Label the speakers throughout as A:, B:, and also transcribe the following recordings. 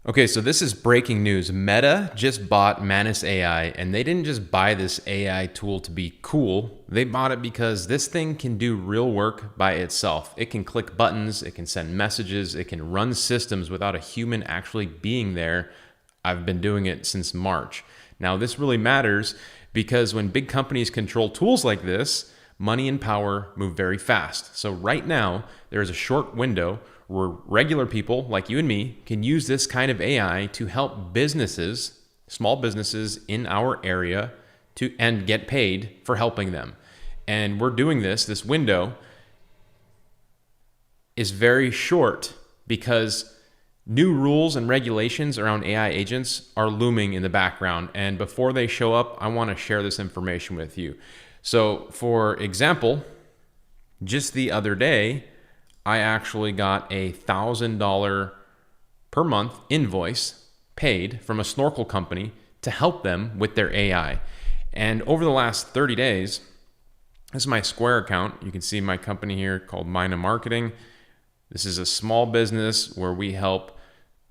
A: Okay, so this is breaking news. Meta just bought Manus AI, and they didn't just buy this AI tool to be cool. They bought it because this thing can do real work by itself. It can click buttons, it can send messages, it can run systems without a human actually being there. I've been doing it since March. Now, this really matters because when big companies control tools like this, money and power move very fast. So right now, there is a short window where regular people like you and me can use this kind of AI to help businesses, small businesses in our area and get paid for helping them. And we're doing this window is very short because new rules and regulations around AI agents are looming in the background. And before they show up, I want to share this information with you. So for example, just the other day, I actually got a $1,000 per month invoice paid from a snorkel company to help them with their AI. And over the last 30 days, this is my Square account. You can see my company here called Manus Marketing. This is a small business where we help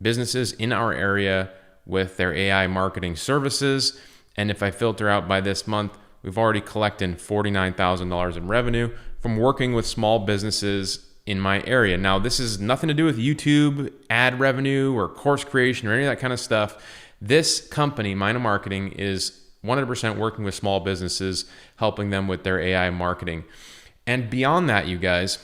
A: businesses in our area with their AI marketing services. And if I filter out by this month, we've already collected $49,000 in revenue from working with small businesses in my area. Now, this is nothing to do with YouTube ad revenue or course creation or any of that kind of stuff. This company, Manus Marketing, is 100% working with small businesses, helping them with their AI marketing. And beyond that, you guys,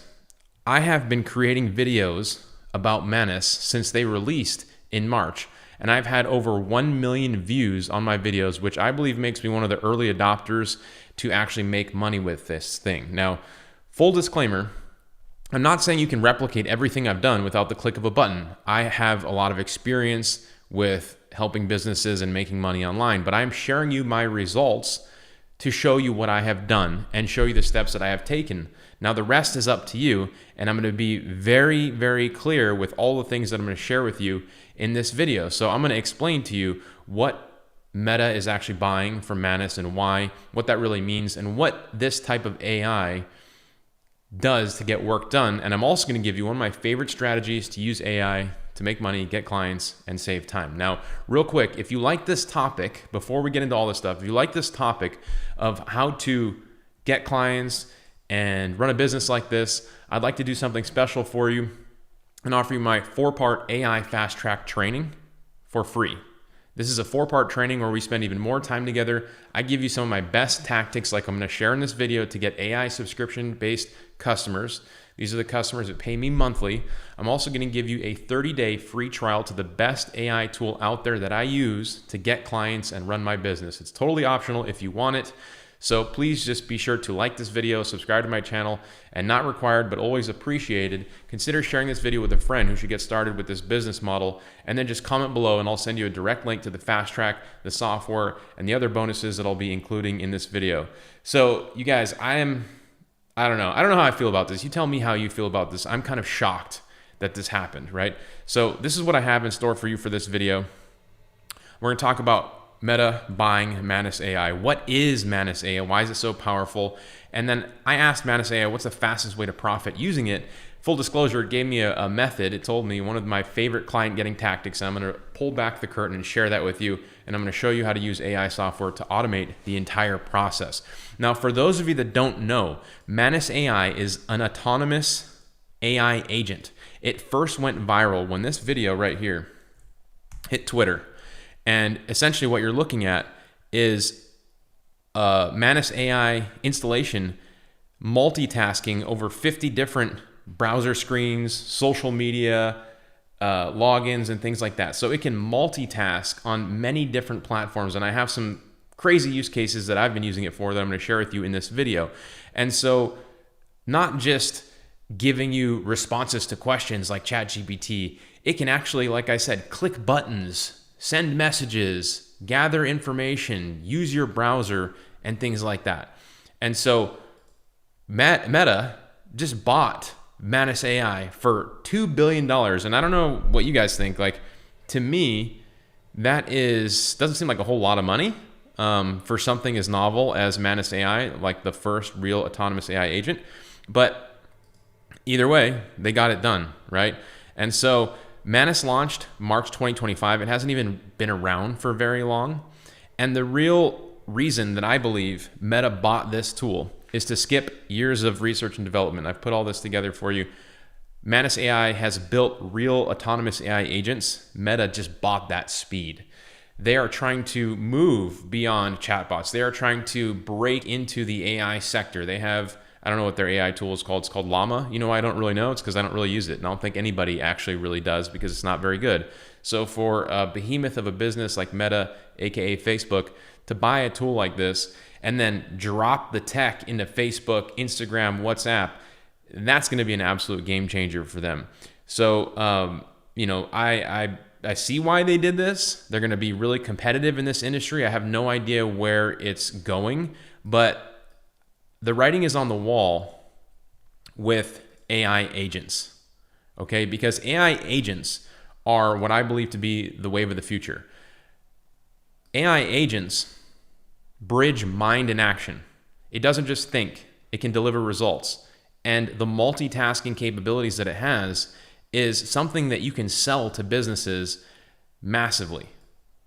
A: I have been creating videos about Manus since they released in March. And I've had over 1 million views on my videos, which I believe makes me one of the early adopters to actually make money with this thing. Now, full disclaimer, I'm not saying you can replicate everything I've done without the click of a button. I have a lot of experience with helping businesses and making money online, but I'm sharing you my results to show you what I have done and show you the steps that I have taken. Now, the rest is up to you, and I'm going to be very, very clear with all the things that I'm going to share with you in this video. So I'm going to explain to you what Meta is actually buying from Manus and why, what that really means, and what this type of AI does to get work done. And I'm also going to give you one of my favorite strategies to use AI to make money, get clients, and save time. Now, real quick, if you like this topic, before we get into all this stuff, if you like this topic of how to get clients and run a business like this, I'd like to do something special for you and offer you my 4-part AI fast track training for free. This is a 4-part training where we spend even more time together. I give you some of my best tactics like I'm going to share in this video to get AI subscription-based customers. These are the customers that pay me monthly. I'm also going to give you a 30-day free trial to the best AI tool out there that I use to get clients and run my business. It's totally optional if you want it. So please just be sure to like this video, subscribe to my channel, and not required, but always appreciated. Consider sharing this video with a friend who should get started with this business model, and then just comment below and I'll send you a direct link to the fast track, the software, and the other bonuses that I'll be including in this video. So you guys, I don't know how I feel about this. You tell me how you feel about this. I'm kind of shocked that this happened, right? So this is what I have in store for you for this video. We're gonna talk about Meta buying Manus AI. What is Manus AI? Why is it so powerful? And then I asked Manus AI, what's the fastest way to profit using it? Full disclosure, it gave me a method. It told me one of my favorite client getting tactics. I'm going to pull back the curtain and share that with you. And I'm going to show you how to use AI software to automate the entire process. Now, for those of you that don't know, Manus AI is an autonomous AI agent. It first went viral when this video right here hit Twitter. And essentially what you're looking at is Manus AI installation multitasking over 50 different browser screens, social media, logins, and things like that. So it can multitask on many different platforms. And I have some crazy use cases that I've been using it for that I'm going to share with you in this video. And so not just giving you responses to questions like ChatGPT, it can actually, like I said, click buttons, send messages, gather information, use your browser, and things like that. And so Meta just bought Manus AI for $2 billion. And I don't know what you guys think. Like, to me, that doesn't seem like a whole lot of money for something as novel as Manus AI, like the first real autonomous AI agent. But either way, they got it done, right? And so Manus launched March 2025. It hasn't even been around for very long. And the real reason that I believe Meta bought this tool is to skip years of research and development. I've put all this together for you. Manus AI has built real autonomous AI agents. Meta just bought that speed. They are trying to move beyond chatbots. They are trying to break into the AI sector. They have, I don't know what their AI tool is called. It's called Llama. You know why I don't really know? It's because I don't really use it. And I don't think anybody actually really does because it's not very good. So for a behemoth of a business like Meta, aka Facebook, to buy a tool like this and then drop the tech into Facebook, Instagram, WhatsApp, that's going to be an absolute game changer for them. So, I see why they did this. They're going to be really competitive in this industry. I have no idea where it's going, but the writing is on the wall with AI agents, okay? Because AI agents are what I believe to be the wave of the future. AI agents bridge mind and action. It doesn't just think, it can deliver results. And the multitasking capabilities that it has is something that you can sell to businesses massively.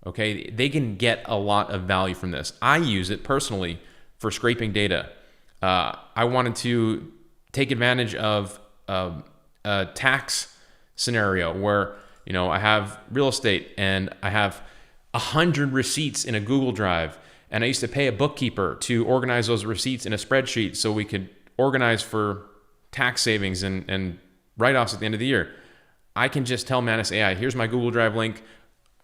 A: Okay, they can get a lot of value from this. I use it personally for scraping data. I wanted to take advantage of a tax scenario where I have real estate and I have 100 receipts in a Google Drive, and I used to pay a bookkeeper to organize those receipts in a spreadsheet so we could organize for tax savings and write-offs at the end of the year. I can just tell Manus AI, here's my Google Drive link,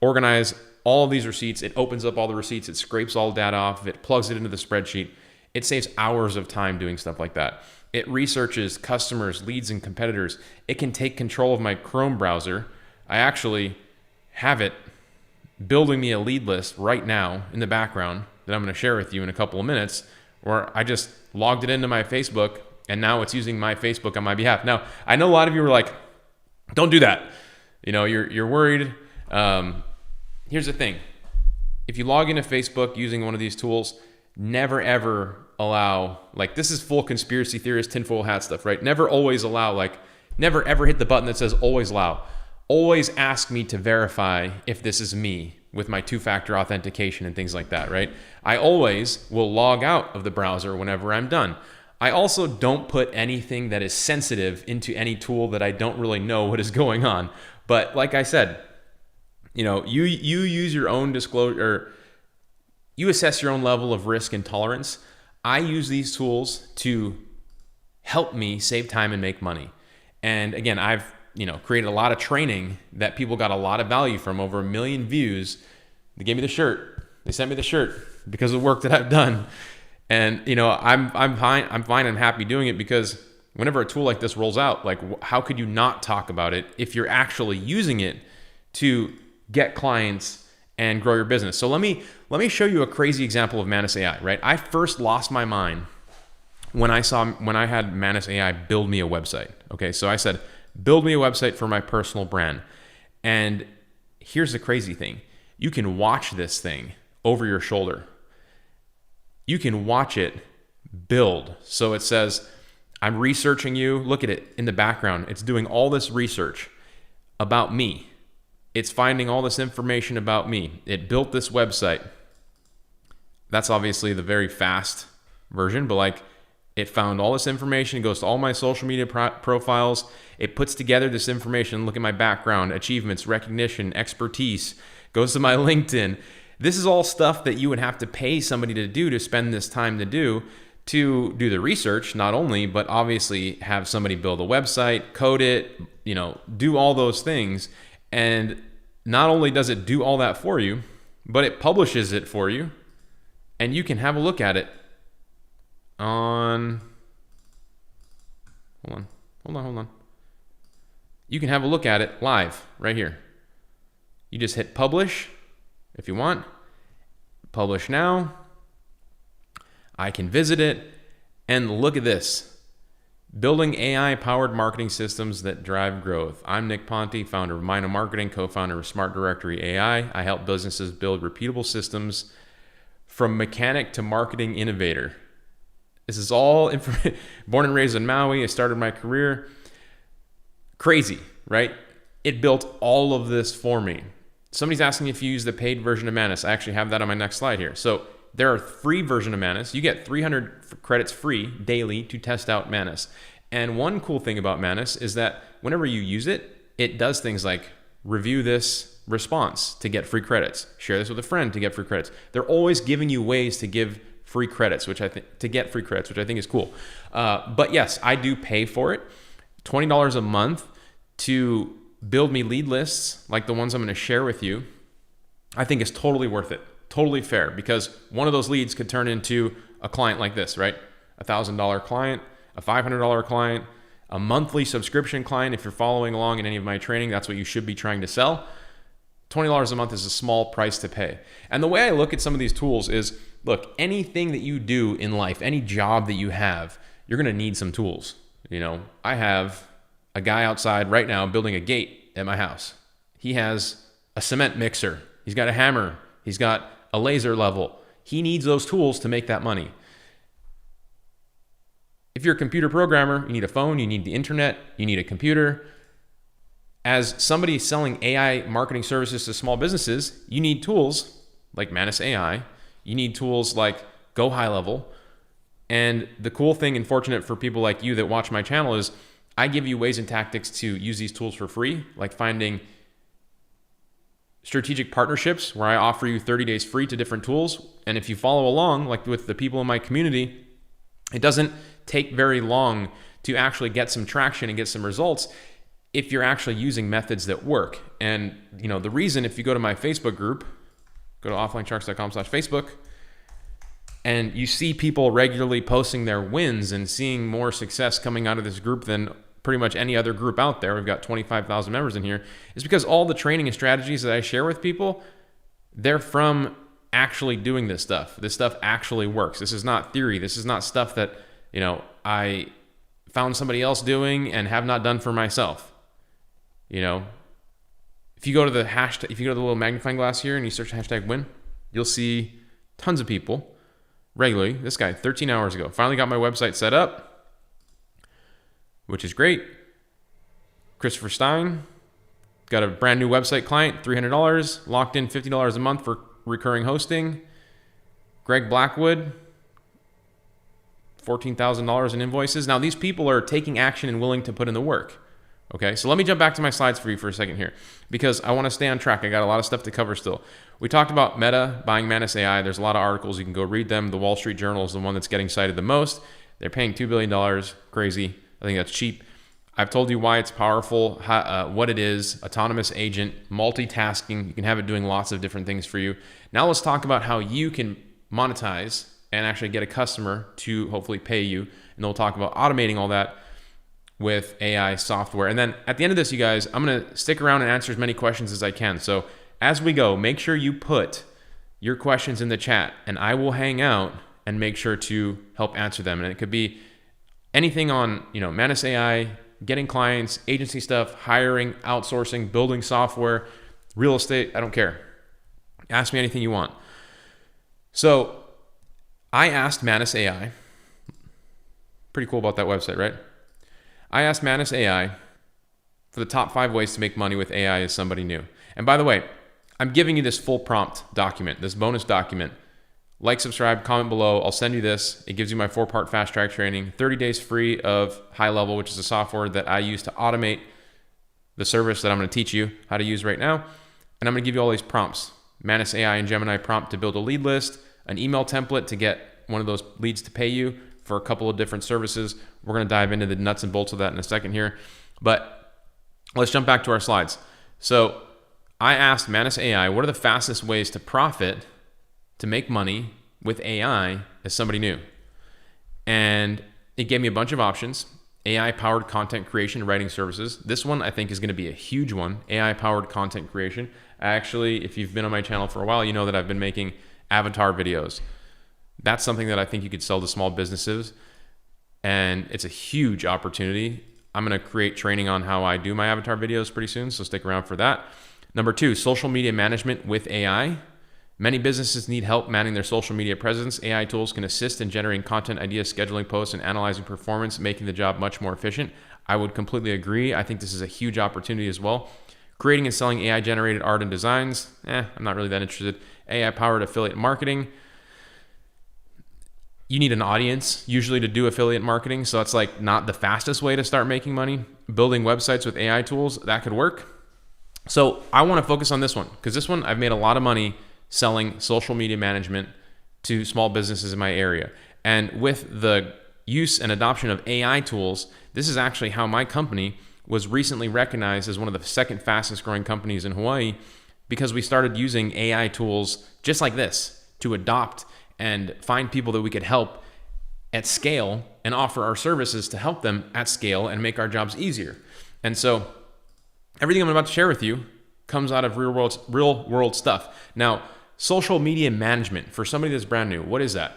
A: organize all of these receipts. It opens up all the receipts. It scrapes all the data off. It plugs it into the spreadsheet. It saves hours of time doing stuff like that. It researches customers, leads, and competitors. It can take control of my Chrome browser. I actually have it building me a lead list right now in the background that I'm going to share with you in a couple of minutes, where I just logged it into my Facebook, and now it's using my Facebook on my behalf. Now, I know a lot of you are like, don't do that. You're worried. Here's the thing. If you log into Facebook using one of these tools, never ever allow, this is full conspiracy theorist, tinfoil hat stuff, right? Never always allow, never ever hit the button that says always allow. Always ask me to verify if this is me with my two-factor authentication and things like that, right? I always will log out of the browser whenever I'm done. I also don't put anything that is sensitive into any tool that I don't really know what is going on. But like I said, you use your own disclosure, you assess your own level of risk and tolerance. I use these tools to help me save time and make money. And again, I've created a lot of training that people got a lot of value from. Over 1 million views. They gave me the shirt. They sent me the shirt because of the work that I've done. And I'm fine. I'm happy doing it, because whenever a tool like this rolls out, how could you not talk about it if you're actually using it to get clients and grow your business? So let me show you a crazy example of Manus AI. Right, I first lost my mind when I had Manus AI build me a website. Okay, so I said, build me a website for my personal brand. And here's the crazy thing. You can watch this thing over your shoulder. You can watch it build. So it says, I'm researching you. Look at it in the background. It's doing all this research about me. It's finding all this information about me. It built this website. That's obviously the very fast version, but it found all this information. It goes to all my social media profiles. It puts together this information. Look at my background, achievements, recognition, expertise. Goes to my LinkedIn. This is all stuff that you would have to pay somebody to do, to spend this time to do the research, not only, but obviously have somebody build a website, code it, do all those things. And not only does it do all that for you, but it publishes it for you, and you can have a look at it on, hold on. You can have a look at it live right here. You just hit publish if you want. Publish now. I can visit it, and look at this. Building AI-powered marketing systems that drive growth. I'm Nick Ponte, founder of Mino Marketing, co-founder of Smart Directory AI. I help businesses build repeatable systems from mechanic to marketing innovator. This is all born and raised in Maui. I started my career. Crazy, right? it built all of this for me. Somebody's asking if you use the paid version of Manus. I actually have that on my next slide here. So there are free version of Manus. You get 300 credits free daily to test out Manus. And one cool thing about Manus is that whenever you use it, it does things like review this response to get free credits, share this with a friend to get free credits. They're always giving you ways to give free credits, which I think is cool. But yes, I do pay for it, $20 a month to build me lead lists like the ones I'm going to share with you. I think is totally worth it, totally fair, because one of those leads could turn into a client like this, right? $1,000 client, a $500 client, a monthly subscription client. If you're following along in any of my training, that's what you should be trying to sell. $20 a month is a small price to pay. And the way I look at some of these tools is, look, anything that you do in life, any job that you have, you're going to need some tools. You know, I have a guy outside right now building a gate at my house. He has a cement mixer. He's got a hammer. He's got a laser level. He needs those tools to make that money. If you're a computer programmer, you need a phone, you need the internet, you need a computer. As somebody selling AI marketing services to small businesses, you need tools like Manus AI. You need tools like GoHighLevel. And the cool thing and fortunate for people like you that watch my channel is I give you ways and tactics to use these tools for free, like finding strategic partnerships where I offer you 30 days free to different tools. And if you follow along, like with the people in my community, it doesn't take very long to actually get some traction and get some results if you're actually using methods that work. And you know, the reason, if you go to my Facebook group, go to offlinesharks.com/Facebook, and you see people regularly posting their wins and seeing more success coming out of this group than pretty much any other group out there. We've got 25,000 members in here. It's because all the training and strategies that I share with people, they're from actually doing this stuff. This stuff actually works. This is not theory. This is not stuff that, you know, I found somebody else doing and have not done for myself. You know, if you go to the hashtag, if you go to the little magnifying glass here and you search hashtag win, you'll see tons of people regularly. This guy, 13 hours ago, finally got my website set up, which is great. Christopher Stein got a brand new website client, $300, locked in $50 a month for recurring hosting. Greg Blackwood, $14,000 in invoices. Now, these people are taking action and willing to put in the work. Okay, so let me jump back to my slides for you for a second here, because I want to stay on track. I got a lot of stuff to cover still. We talked about Meta buying Manus AI. There's a lot of articles. You can go read them. The Wall Street Journal is the one that's getting cited the most. They're paying $2 billion. Crazy. I think that's cheap. I've told you why it's powerful, what it is, autonomous agent, multitasking. You can have it doing lots of different things for you. Now let's talk about how you can monetize and actually get a customer to hopefully pay you. And then we'll talk about automating all that with AI software. And then at the end of this, you guys, I'm going to stick around and answer as many questions as I can. So as we go, make sure you put your questions in the chat and I will hang out and make sure to help answer them. And it could be anything on, you know, Manus AI, getting clients, agency stuff, hiring, outsourcing, building software, real estate. I don't care. Ask me anything you want. So I asked Manus AI, pretty cool about that website, right? I asked Manus AI for the top 5 ways to make money with AI as somebody new. And by the way, I'm giving you this full prompt document, this bonus document. Like, subscribe, comment below. I'll send you this. It gives you my 4-part fast track training, 30 days free of GoHighLevel, which is a software that I use to automate the service that I'm going to teach you how to use right now. And I'm going to give you all these prompts. Manus AI and Gemini prompt to build a lead list, an email template to get one of those leads to pay you for a couple of different services. We're going to dive into the nuts and bolts of that in a second here. But let's jump back to our slides. So I asked Manus AI, what are the fastest ways to profit, to make money with AI as somebody new? And it gave me a bunch of options. AI-powered content creation, writing services. This one I think is going to be a huge one, AI-powered content creation. Actually, if you've been on my channel for a while, you know that I've been making avatar videos. That's something that I think you could sell to small businesses, and it's a huge opportunity. I'm going to create training on how I do my avatar videos pretty soon, so stick around for that. Number 2, social media management with AI. Many businesses need help managing their social media presence. AI tools can assist in generating content ideas, scheduling posts, and analyzing performance, making the job much more efficient. I would completely agree. I think this is a huge opportunity as well. Creating and selling AI-generated art and designs, I'm not really that interested. AI-powered affiliate marketing. You need an audience usually to do affiliate marketing, so it's like not the fastest way to start making money. Building websites with AI tools, that could work. So I want to focus on this one because this one I've made a lot of money selling social media management to small businesses in my area. And with the use and adoption of AI tools, this is actually how my company was recently recognized as one of the second fastest growing companies in Hawaii, because we started using AI tools just like this to adopt and find people that we could help at scale and offer our services to help them at scale and make our jobs easier. And so everything I'm about to share with you comes out of real world stuff. Now, social media management, for somebody that's brand new, what is that?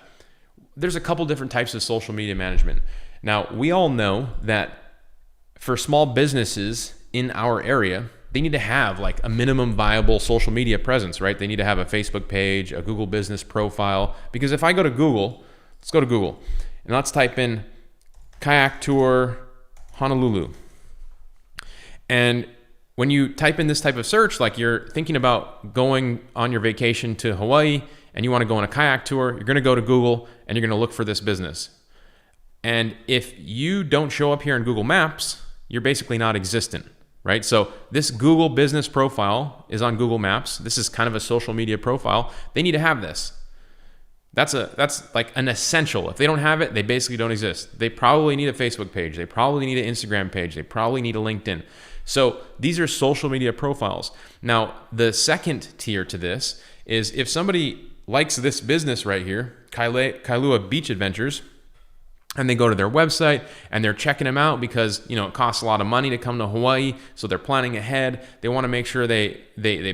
A: There's a couple different types of social media management. Now, we all know that for small businesses in our area, they need to have like a minimum viable social media presence, right? They need to have a Facebook page, a Google business profile. Because if I go to Google, let's go to Google and let's type in kayak tour Honolulu. And when you type in this type of search, like you're thinking about going on your vacation to Hawaii and you want to go on a kayak tour, you're going to go to Google and you're going to look for this business. And if you don't show up here in Google Maps, you're basically not existent. Right? So this Google business profile is on Google Maps. This is kind of a social media profile. They need to have this. That's like an essential. If they don't have it, they basically don't exist. They probably need a Facebook page. They probably need an Instagram page. They probably need a LinkedIn. So these are social media profiles. Now, the second tier to this is if somebody likes this business right here, Kailua Beach Adventures, and they go to their website and they're checking them out because, it costs a lot of money to come to Hawaii. So they're planning ahead. They want to make sure they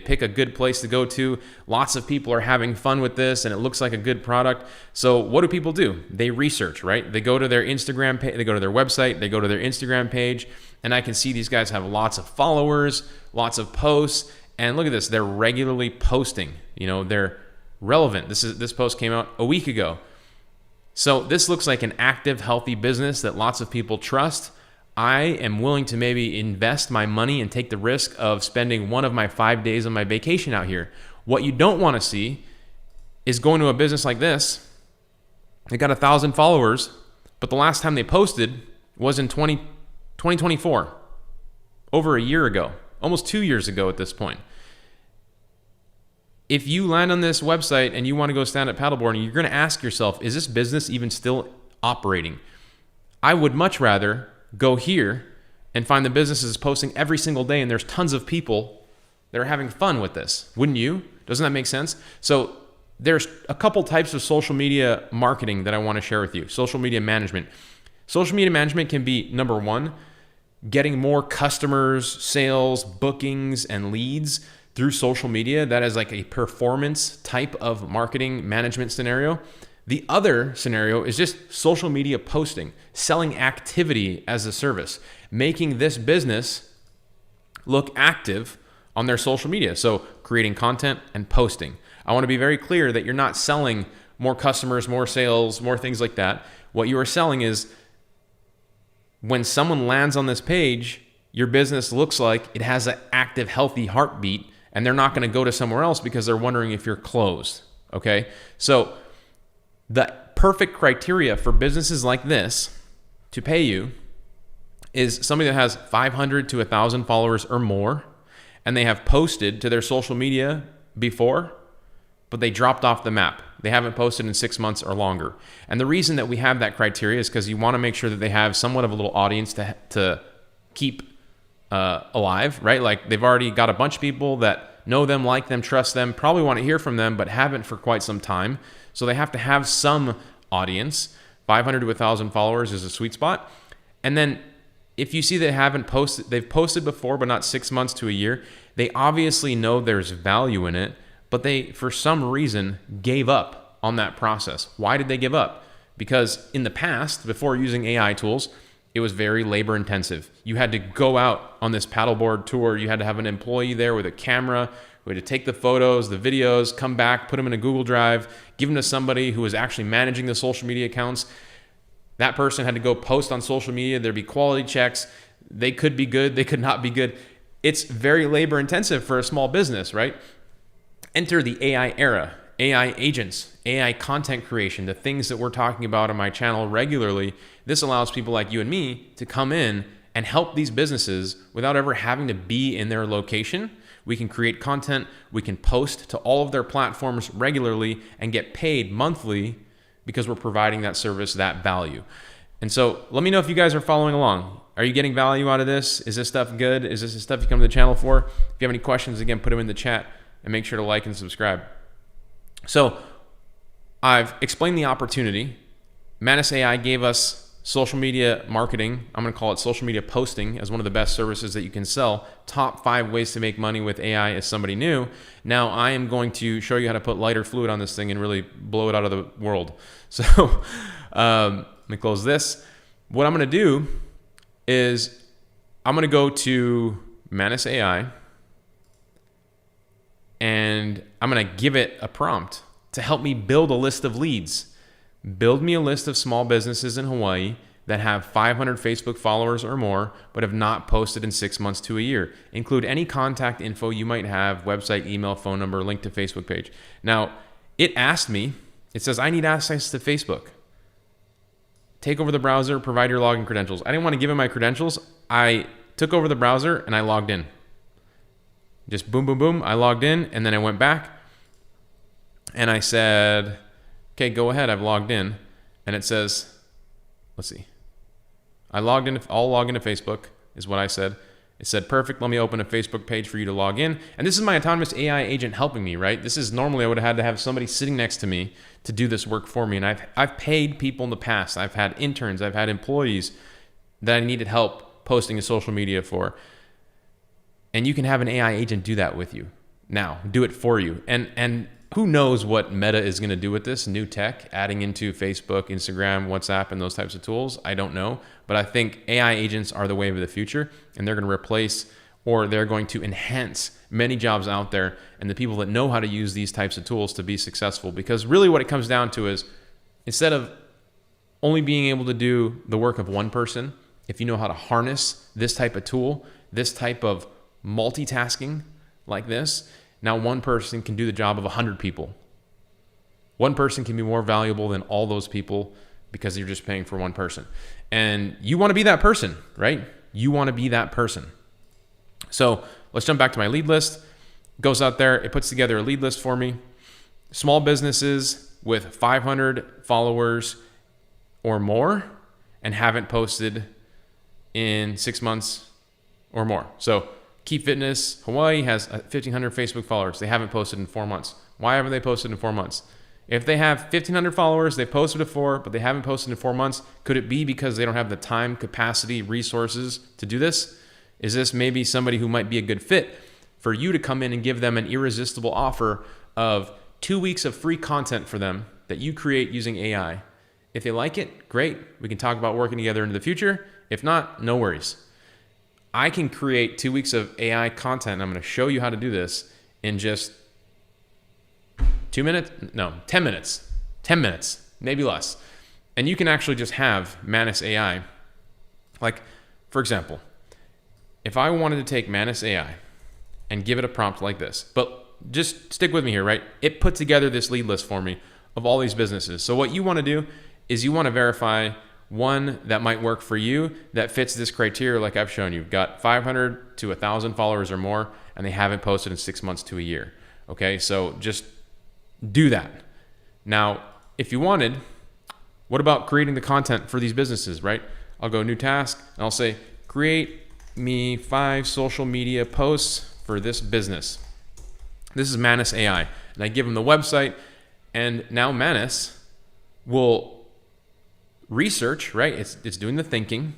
A: pick a good place to go to. Lots of people are having fun with this and it looks like a good product. So what do people do? They research, right? They go to their Instagram page, they go to their website, they go to their Instagram page, and I can see these guys have lots of followers, lots of posts. And look at this, they're regularly posting. They're relevant. This post came out a week ago. So this looks like an active, healthy business that lots of people trust. I am willing to maybe invest my money and take the risk of spending one of my 5 days on my vacation out here. What you don't want to see is going to a business like this. They got 1,000 followers, but the last time they posted was in 2024, over a year ago, almost 2 years ago at this point. If you land on this website and you want to go stand up paddleboarding, you're going to ask yourself, is this business even still operating? I would much rather go here and find the businesses posting every single day and there's tons of people that are having fun with this. Wouldn't you? Doesn't that make sense? So there's a couple types of social media marketing that I want to share with you. Social media management. Social media management can be, number one, getting more customers, sales, bookings, and leads through social media. That is like a performance type of marketing management scenario. The other scenario is just social media posting, selling activity as a service, making this business look active on their social media. So creating content and posting. I want to be very clear that you're not selling more customers, more sales, more things like that. What you are selling is when someone lands on this page, your business looks like it has an active, healthy heartbeat, and they're not going to go to somewhere else because they're wondering if you're closed, okay? So the perfect criteria for businesses like this to pay you is somebody that has 500 to 1,000 followers or more, and they have posted to their social media before, but they dropped off the map. They haven't posted in 6 months or longer. And the reason that we have that criteria is because you want to make sure that they have somewhat of a little audience to keep alive, right? Like they've already got a bunch of people that know them, like them, trust them, probably want to hear from them, but haven't for quite some time. So they have to have some audience. 500 to 1,000 followers is a sweet spot. And then if you see they've posted before, but not 6 months to a year, they obviously know there's value in it, but they, for some reason, gave up on that process. Why did they give up? Because in the past, before using AI tools, it was very labor intensive. You had to go out on this paddleboard tour. You had to have an employee there with a camera who had to take the photos, the videos, come back, put them in a Google Drive, give them to somebody who was actually managing the social media accounts. That person had to go post on social media. There'd be quality checks. They could be good. They could not be good. It's very labor intensive for a small business, right? Enter the AI era, AI agents, AI content creation, the things that we're talking about on my channel regularly. This allows people like you and me to come in and help these businesses without ever having to be in their location. We can create content, we can post to all of their platforms regularly and get paid monthly because we're providing that service, that value. And so let me know if you guys are following along. Are you getting value out of this? Is this stuff good? Is this the stuff you come to the channel for? If you have any questions, again, put them in the chat and make sure to like and subscribe. So I've explained the opportunity. Manus AI gave us social media marketing. I'm going to call it social media posting as one of the best services that you can sell. Top 5 ways to make money with AI as somebody new. Now I am going to show you how to put lighter fluid on this thing and really blow it out of the world. So let me close this. What I'm going to do is I'm going to go to Manus AI and I'm going to give it a prompt to help me build a list of leads. Build me a list of small businesses in Hawaii that have 500 Facebook followers or more, but have not posted in 6 months to a year. Include any contact info you might have, website, email, phone number, link to Facebook page. Now, it asked me, it says, I need access to Facebook. Take over the browser, provide your login credentials. I didn't want to give it my credentials. I took over the browser and I logged in. Just boom, boom, boom. I logged in and then I went back and I said, okay, go ahead. I've logged in. And it says, let's see. I'll log into Facebook is what I said. It said, perfect. Let me open a Facebook page for you to log in. And this is my autonomous AI agent helping me, right? This is normally I would have had to have somebody sitting next to me to do this work for me. And I've paid people in the past. I've had interns. I've had employees that I needed help posting to social media for. And you can have an AI agent do that with you. Now, do it for you. And who knows what Meta is going to do with this new tech, adding into Facebook, Instagram, WhatsApp, and those types of tools. I don't know. But I think AI agents are the wave of the future, and they're going to replace or they're going to enhance many jobs out there and the people that know how to use these types of tools to be successful. Because really what it comes down to is instead of only being able to do the work of one person, if you know how to harness this type of tool, this type of multitasking like this, now one person can do the job of 100 people. One person can be more valuable than all those people because you're just paying for one person. And you want to be that person, right? You want to be that person. So let's jump back to my lead list. Goes out there, it puts together a lead list for me. Small businesses with 500 followers or more and haven't posted in 6 months or more. So Key Fitness Hawaii has 1,500 Facebook followers. They haven't posted in 4 months. Why haven't they posted in 4 months? If they have 1,500 followers, they posted before, but they haven't posted in 4 months, could it be because they don't have the time, capacity, resources to do this? Is this maybe somebody who might be a good fit for you to come in and give them an irresistible offer of 2 weeks of free content for them that you create using AI? If they like it, great. We can talk about working together into the future. If not, no worries. I can create 2 weeks of AI content. And I'm going to show you how to do this in just 10 minutes, maybe less. And you can actually just have Manus AI. Like, for example, if I wanted to take Manus AI and give it a prompt like this, but just stick with me here, right? It put together this lead list for me of all these businesses. So what you want to do is you want to verify one that might work for you that fits this criteria like I've shown you. You've got 500 to 1,000 followers or more, and they haven't posted in 6 months to a year. Okay, so just do that. Now, if you wanted, what about creating the content for these businesses, right? I'll go new task, and I'll say, create me 5 social media posts for this business. This is Manus AI. And I give them the website, and now Manus will research, right? It's doing the thinking.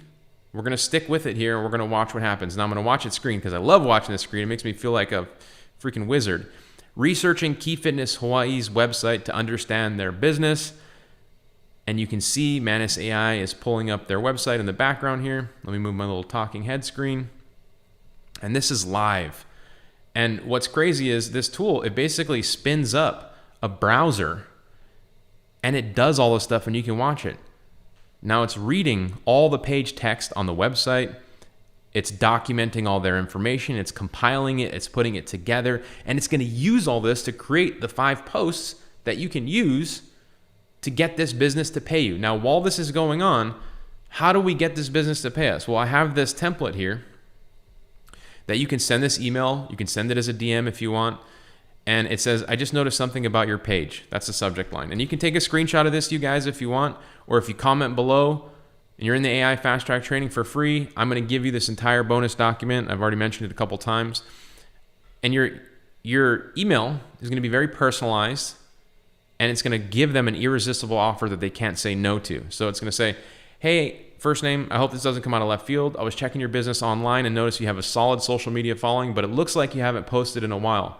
A: We're going to stick with it here, and we're going to watch what happens. Now I'm going to watch its screen because I love watching the screen. It makes me feel like a freaking wizard. Researching Key Fitness Hawaii's website to understand their business. And you can see Manus AI is pulling up their website in the background here. Let me move my little talking head screen. And this is live. And what's crazy is this tool, it basically spins up a browser and it does all this stuff and you can watch it. Now it's reading all the page text on the website. It's documenting all their information, it's compiling it, it's putting it together, and it's going to use all this to create the 5 posts that you can use to get this business to pay you. Now, while this is going on, how do we get this business to pay us? Well, I have this template here that you can send this email. You can send it as a DM if you want. And it says, I just noticed something about your page. That's the subject line. And you can take a screenshot of this, you guys, if you want, or if you comment below and you're in the AI Fast Track training for free, I'm going to give you this entire bonus document. I've already mentioned it a couple times. And your email is going to be very personalized, and it's going to give them an irresistible offer that they can't say no to. So it's going to say, hey, first name, I hope this doesn't come out of left field. I was checking your business online and noticed you have a solid social media following, but it looks like you haven't posted in a while.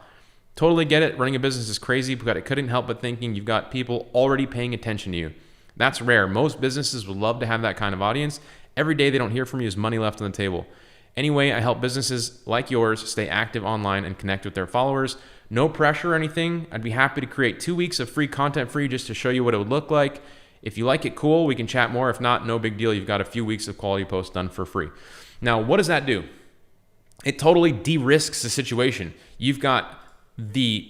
A: Totally get it. Running a business is crazy, but I couldn't help but thinking you've got people already paying attention to you. That's rare. Most businesses would love to have that kind of audience. Every day they don't hear from you is money left on the table. Anyway, I help businesses like yours stay active online and connect with their followers. No pressure or anything. I'd be happy to create 2 weeks of free content for you just to show you what it would look like. If you like it, cool, we can chat more. If not, no big deal. You've got a few weeks of quality posts done for free. Now, what does that do? It totally de-risks the situation. You've got the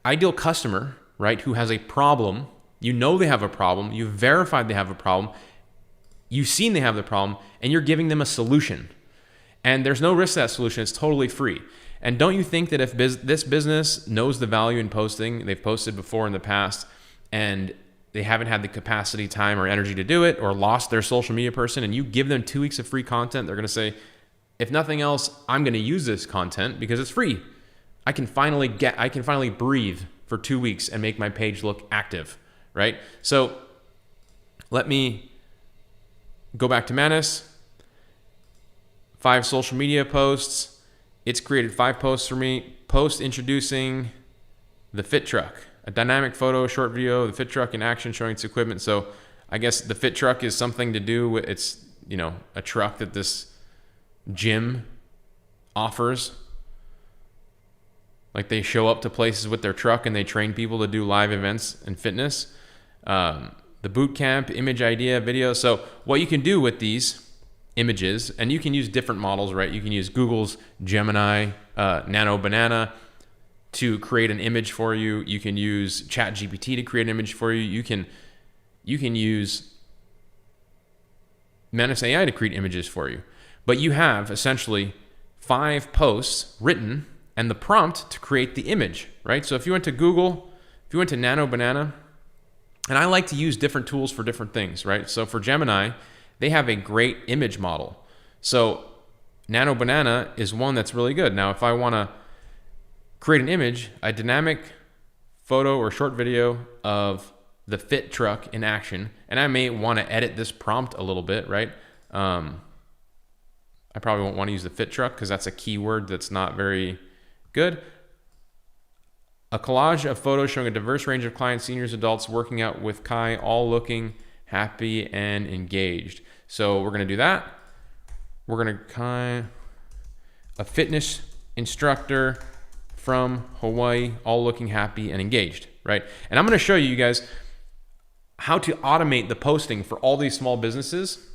A: ideal customer, right, who has a problem. You know they have a problem. You've verified they have a problem. You've seen they have the problem, and you're giving them a solution. And there's no risk to that solution. It's totally free. And don't you think that if this business knows the value in posting, they've posted before in the past, and they haven't had the capacity, time, or energy to do it, or lost their social media person, and you give them 2 weeks of free content, they're going to say, if nothing else, I'm going to use this content because it's free. I can finally breathe for 2 weeks and make my page look active, right? So let me go back to Manus. 5 social media posts. It's created 5 posts for me. Post introducing the Fit Truck. A dynamic photo, short video, the Fit Truck in action showing its equipment. So I guess the Fit Truck is something to do with, it's, a truck that this gym offers. Like they show up to places with their truck and they train people to do live events and fitness. The boot camp, image idea, video. So what you can do with these images, and you can use different models, right? You can use Google's Gemini, Nano Banana to create an image for you. You can use ChatGPT to create an image for you. You can use Manus AI to create images for you. But you have essentially 5 posts written and the prompt to create the image, right? So if you went to Google, if you went to Nano Banana, and I like to use different tools for different things, right? So for Gemini, they have a great image model. So Nano Banana is one that's really good. Now, if I want to create an image, a dynamic photo or short video of the Fit Truck in action, and I may want to edit this prompt a little bit, right? I probably won't want to use the Fit Truck because that's a keyword that's not very good. A collage of photos showing a diverse range of clients, seniors, adults working out with Kai, all looking happy and engaged. So we're going to do that. We're going to Kai, a fitness instructor from Hawaii, all looking happy and engaged, right? And I'm going to show you guys how to automate the posting for all these small businesses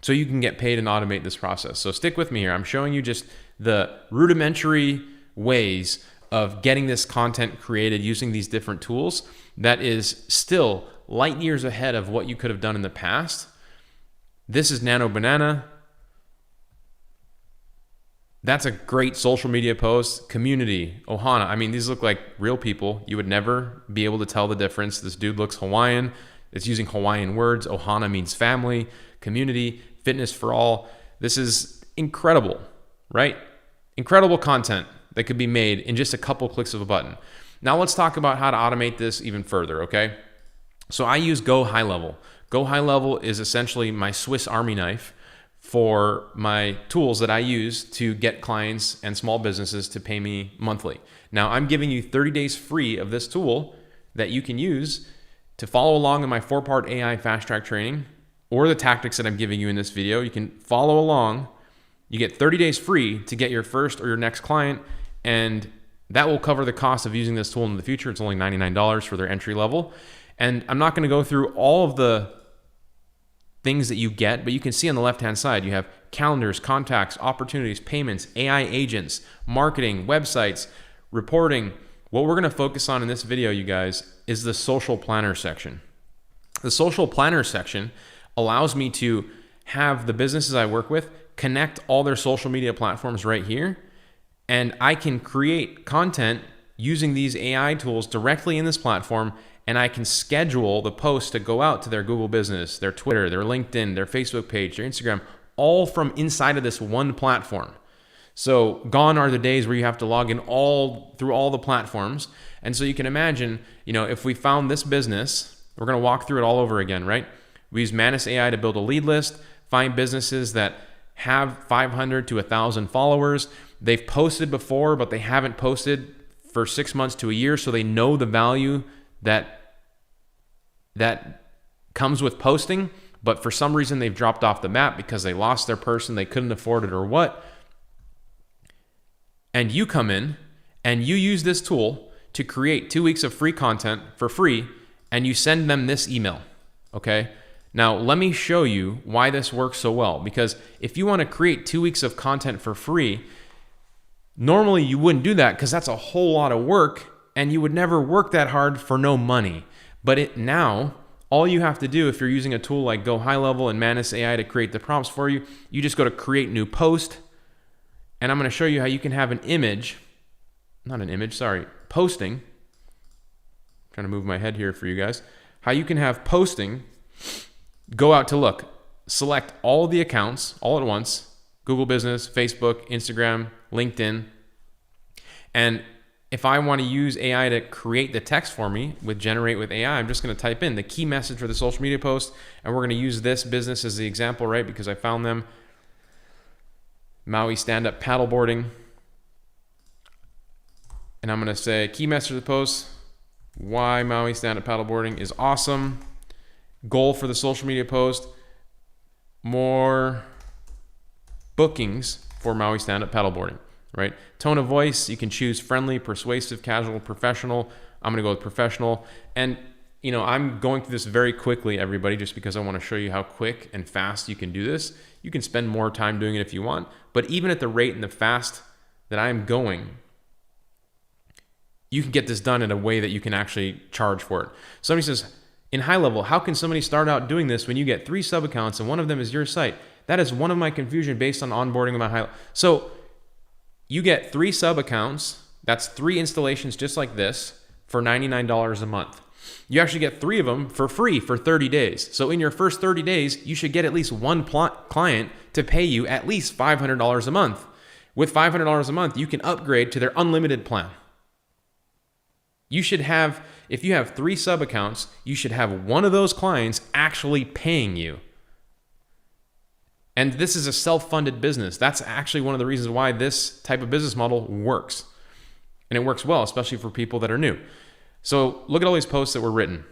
A: so you can get paid and automate this process. So stick with me here. I'm showing you just the rudimentary ways of getting this content created using these different tools that is still light years ahead of what you could have done in the past. This is Nano Banana. That's a great social media post. Community, Ohana. I mean, these look like real people. You would never be able to tell the difference. This dude looks Hawaiian. It's using Hawaiian words. Ohana means family, community, fitness for all. This is incredible, right? Incredible content that could be made in just a couple clicks of a button. Now let's talk about how to automate this even further, okay? So I use GoHighLevel. GoHighLevel is essentially my Swiss Army knife for my tools that I use to get clients and small businesses to pay me monthly. Now I'm giving you 30 days free of this tool that you can use to follow along in my 4-part AI fast track training or the tactics that I'm giving you in this video. You can follow along. You get 30 days free to get your first or your next client, and that will cover the cost of using this tool in the future. It's only $99 for their entry level. And I'm not going to go through all of the things that you get, but you can see on the left-hand side, you have calendars, contacts, opportunities, payments, AI agents, marketing, websites, reporting. What we're going to focus on in this video, you guys, is the social planner section. The social planner section allows me to have the businesses I work with connect all their social media platforms right here, and I can create content using these AI tools directly in this platform, and I can schedule the posts to go out to their Google business, their Twitter, their LinkedIn, their Facebook page, their Instagram, all from inside of this one platform. So gone are the days where you have to log in all through all the platforms. And so you can imagine, if we found this business, we're going to walk through it all over again, right? We use Manus AI to build a lead list, find businesses that have 500 to 1,000 followers. They've posted before, but they haven't posted for 6 months to a year, so they know the value that comes with posting, but for some reason they've dropped off the map because they lost their person, they couldn't afford it or what. And you come in and you use this tool to create 2 weeks of free content for free, and you send them this email, okay? Now, let me show you why this works so well, because if you want to create 2 weeks of content for free, normally you wouldn't do that because that's a whole lot of work, and you would never work that hard for no money. But now, all you have to do if you're using a tool like GoHighLevel and Manus AI to create the prompts for you, you just go to create new post, and I'm going to show you how you can have an image, posting. I'm trying to move my head here for you guys. How you can have posting go out to look, select all the accounts all at once, Google Business, Facebook, Instagram, LinkedIn, and if I want to use AI to create the text for me with Generate with AI, I'm just going to type in the key message for the social media post, and we're going to use this business as the example, right? Because I found them, Maui stand-up paddleboarding. And I'm going to say key message of the post, why Maui stand-up paddleboarding is awesome. Goal for the social media post, more bookings for Maui stand-up paddleboarding. Right? Tone of voice, you can choose friendly, persuasive, casual, professional. I'm going to go with professional. And, I'm going through this very quickly, everybody, just because I want to show you how quick and fast you can do this. You can spend more time doing it if you want. But even at the rate and the fast that I'm going, you can get this done in a way that you can actually charge for it. Somebody says, in high level, how can somebody start out doing this when you get 3 sub accounts and one of them is your site? That is one of my confusion based on onboarding of my high. So you get 3 sub accounts, that's 3 installations just like this for $99 a month. You actually get 3 of them for free for 30 days. So in your first 30 days, you should get at least one client to pay you at least $500 a month. With $500 a month, you can upgrade to their unlimited plan. You should have, if you have 3 sub accounts, you should have one of those clients actually paying you. And this is a self-funded business. That's actually one of the reasons why this type of business model works. And it works well, especially for people that are new. So look at all these posts that were written.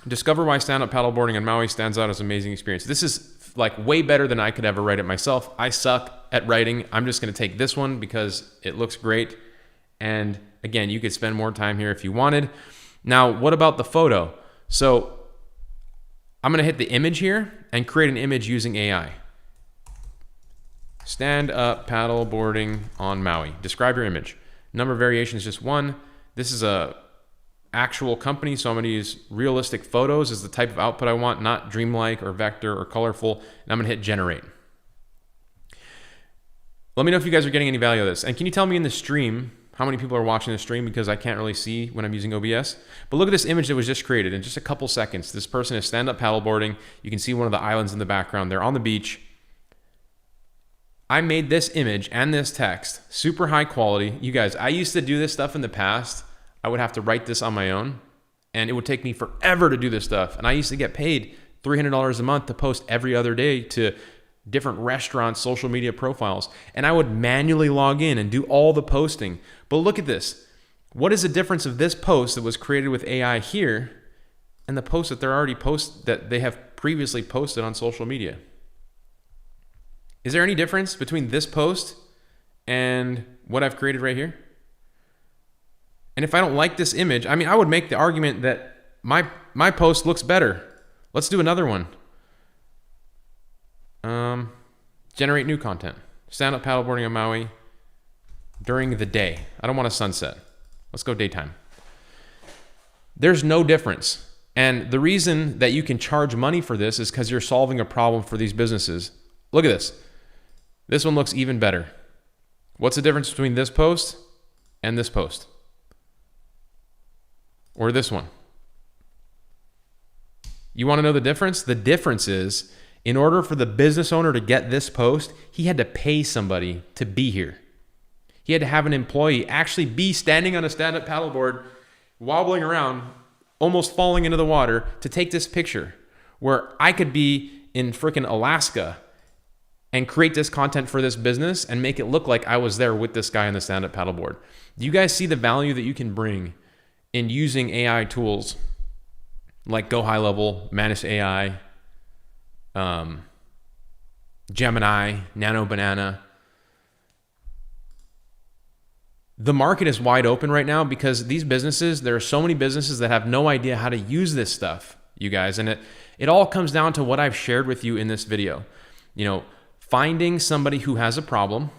A: Discover why stand-up paddleboarding on Maui stands out as an amazing experience. This is like way better than I could ever write it myself. I suck at writing. I'm just going to take this one because it looks great. And again, you could spend more time here if you wanted. Now, what about the photo? So I'm going to hit the image here and create an image using AI. Stand up paddleboarding on Maui. Describe your image. Number of variations, just 1. This is a actual company, so I'm going to use realistic photos as the type of output I want, not dreamlike or vector or colorful. And I'm going to hit generate. Let me know if you guys are getting any value out of this. And can you tell me in the stream how many people are watching the stream, because I can't really see when I'm using OBS. But look at this image that was just created in just a couple seconds. This person is stand-up paddleboarding. You can see one of the islands in the background. They're on the beach. I made this image and this text super high quality. You guys, I used to do this stuff in the past. I would have to write this on my own, and it would take me forever to do this stuff. And I used to get paid $300 a month to post every other day to different restaurants' social media profiles. And I would manually log in and do all the posting. But look at this. What is the difference of this post that was created with AI here and the post that they're already that they have previously posted on social media? Is there any difference between this post and what I've created right here? And if I don't like this image, I mean, I would make the argument that my post looks better. Let's do another one. Generate new content. Stand up paddleboarding on Maui during the day. I don't want a sunset. Let's go daytime. There's no difference. And the reason that you can charge money for this is because you're solving a problem for these businesses. Look at this. This one looks even better. What's the difference between this post and this post? Or this one? You want to know the difference? The difference is, in order for the business owner to get this post, he had to pay somebody to be here. He had to have an employee actually be standing on a stand-up paddleboard, wobbling around, almost falling into the water to take this picture, where I could be in freaking Alaska and create this content for this business and make it look like I was there with this guy on the stand-up paddleboard. Do you guys see the value that you can bring in using AI tools like GoHighLevel, Manus AI, Gemini, Nano Banana? The market is wide open right now because these businesses, there are so many businesses that have no idea how to use this stuff, you guys. And it all comes down to what I've shared with you in this video. You know, finding somebody who has a problem,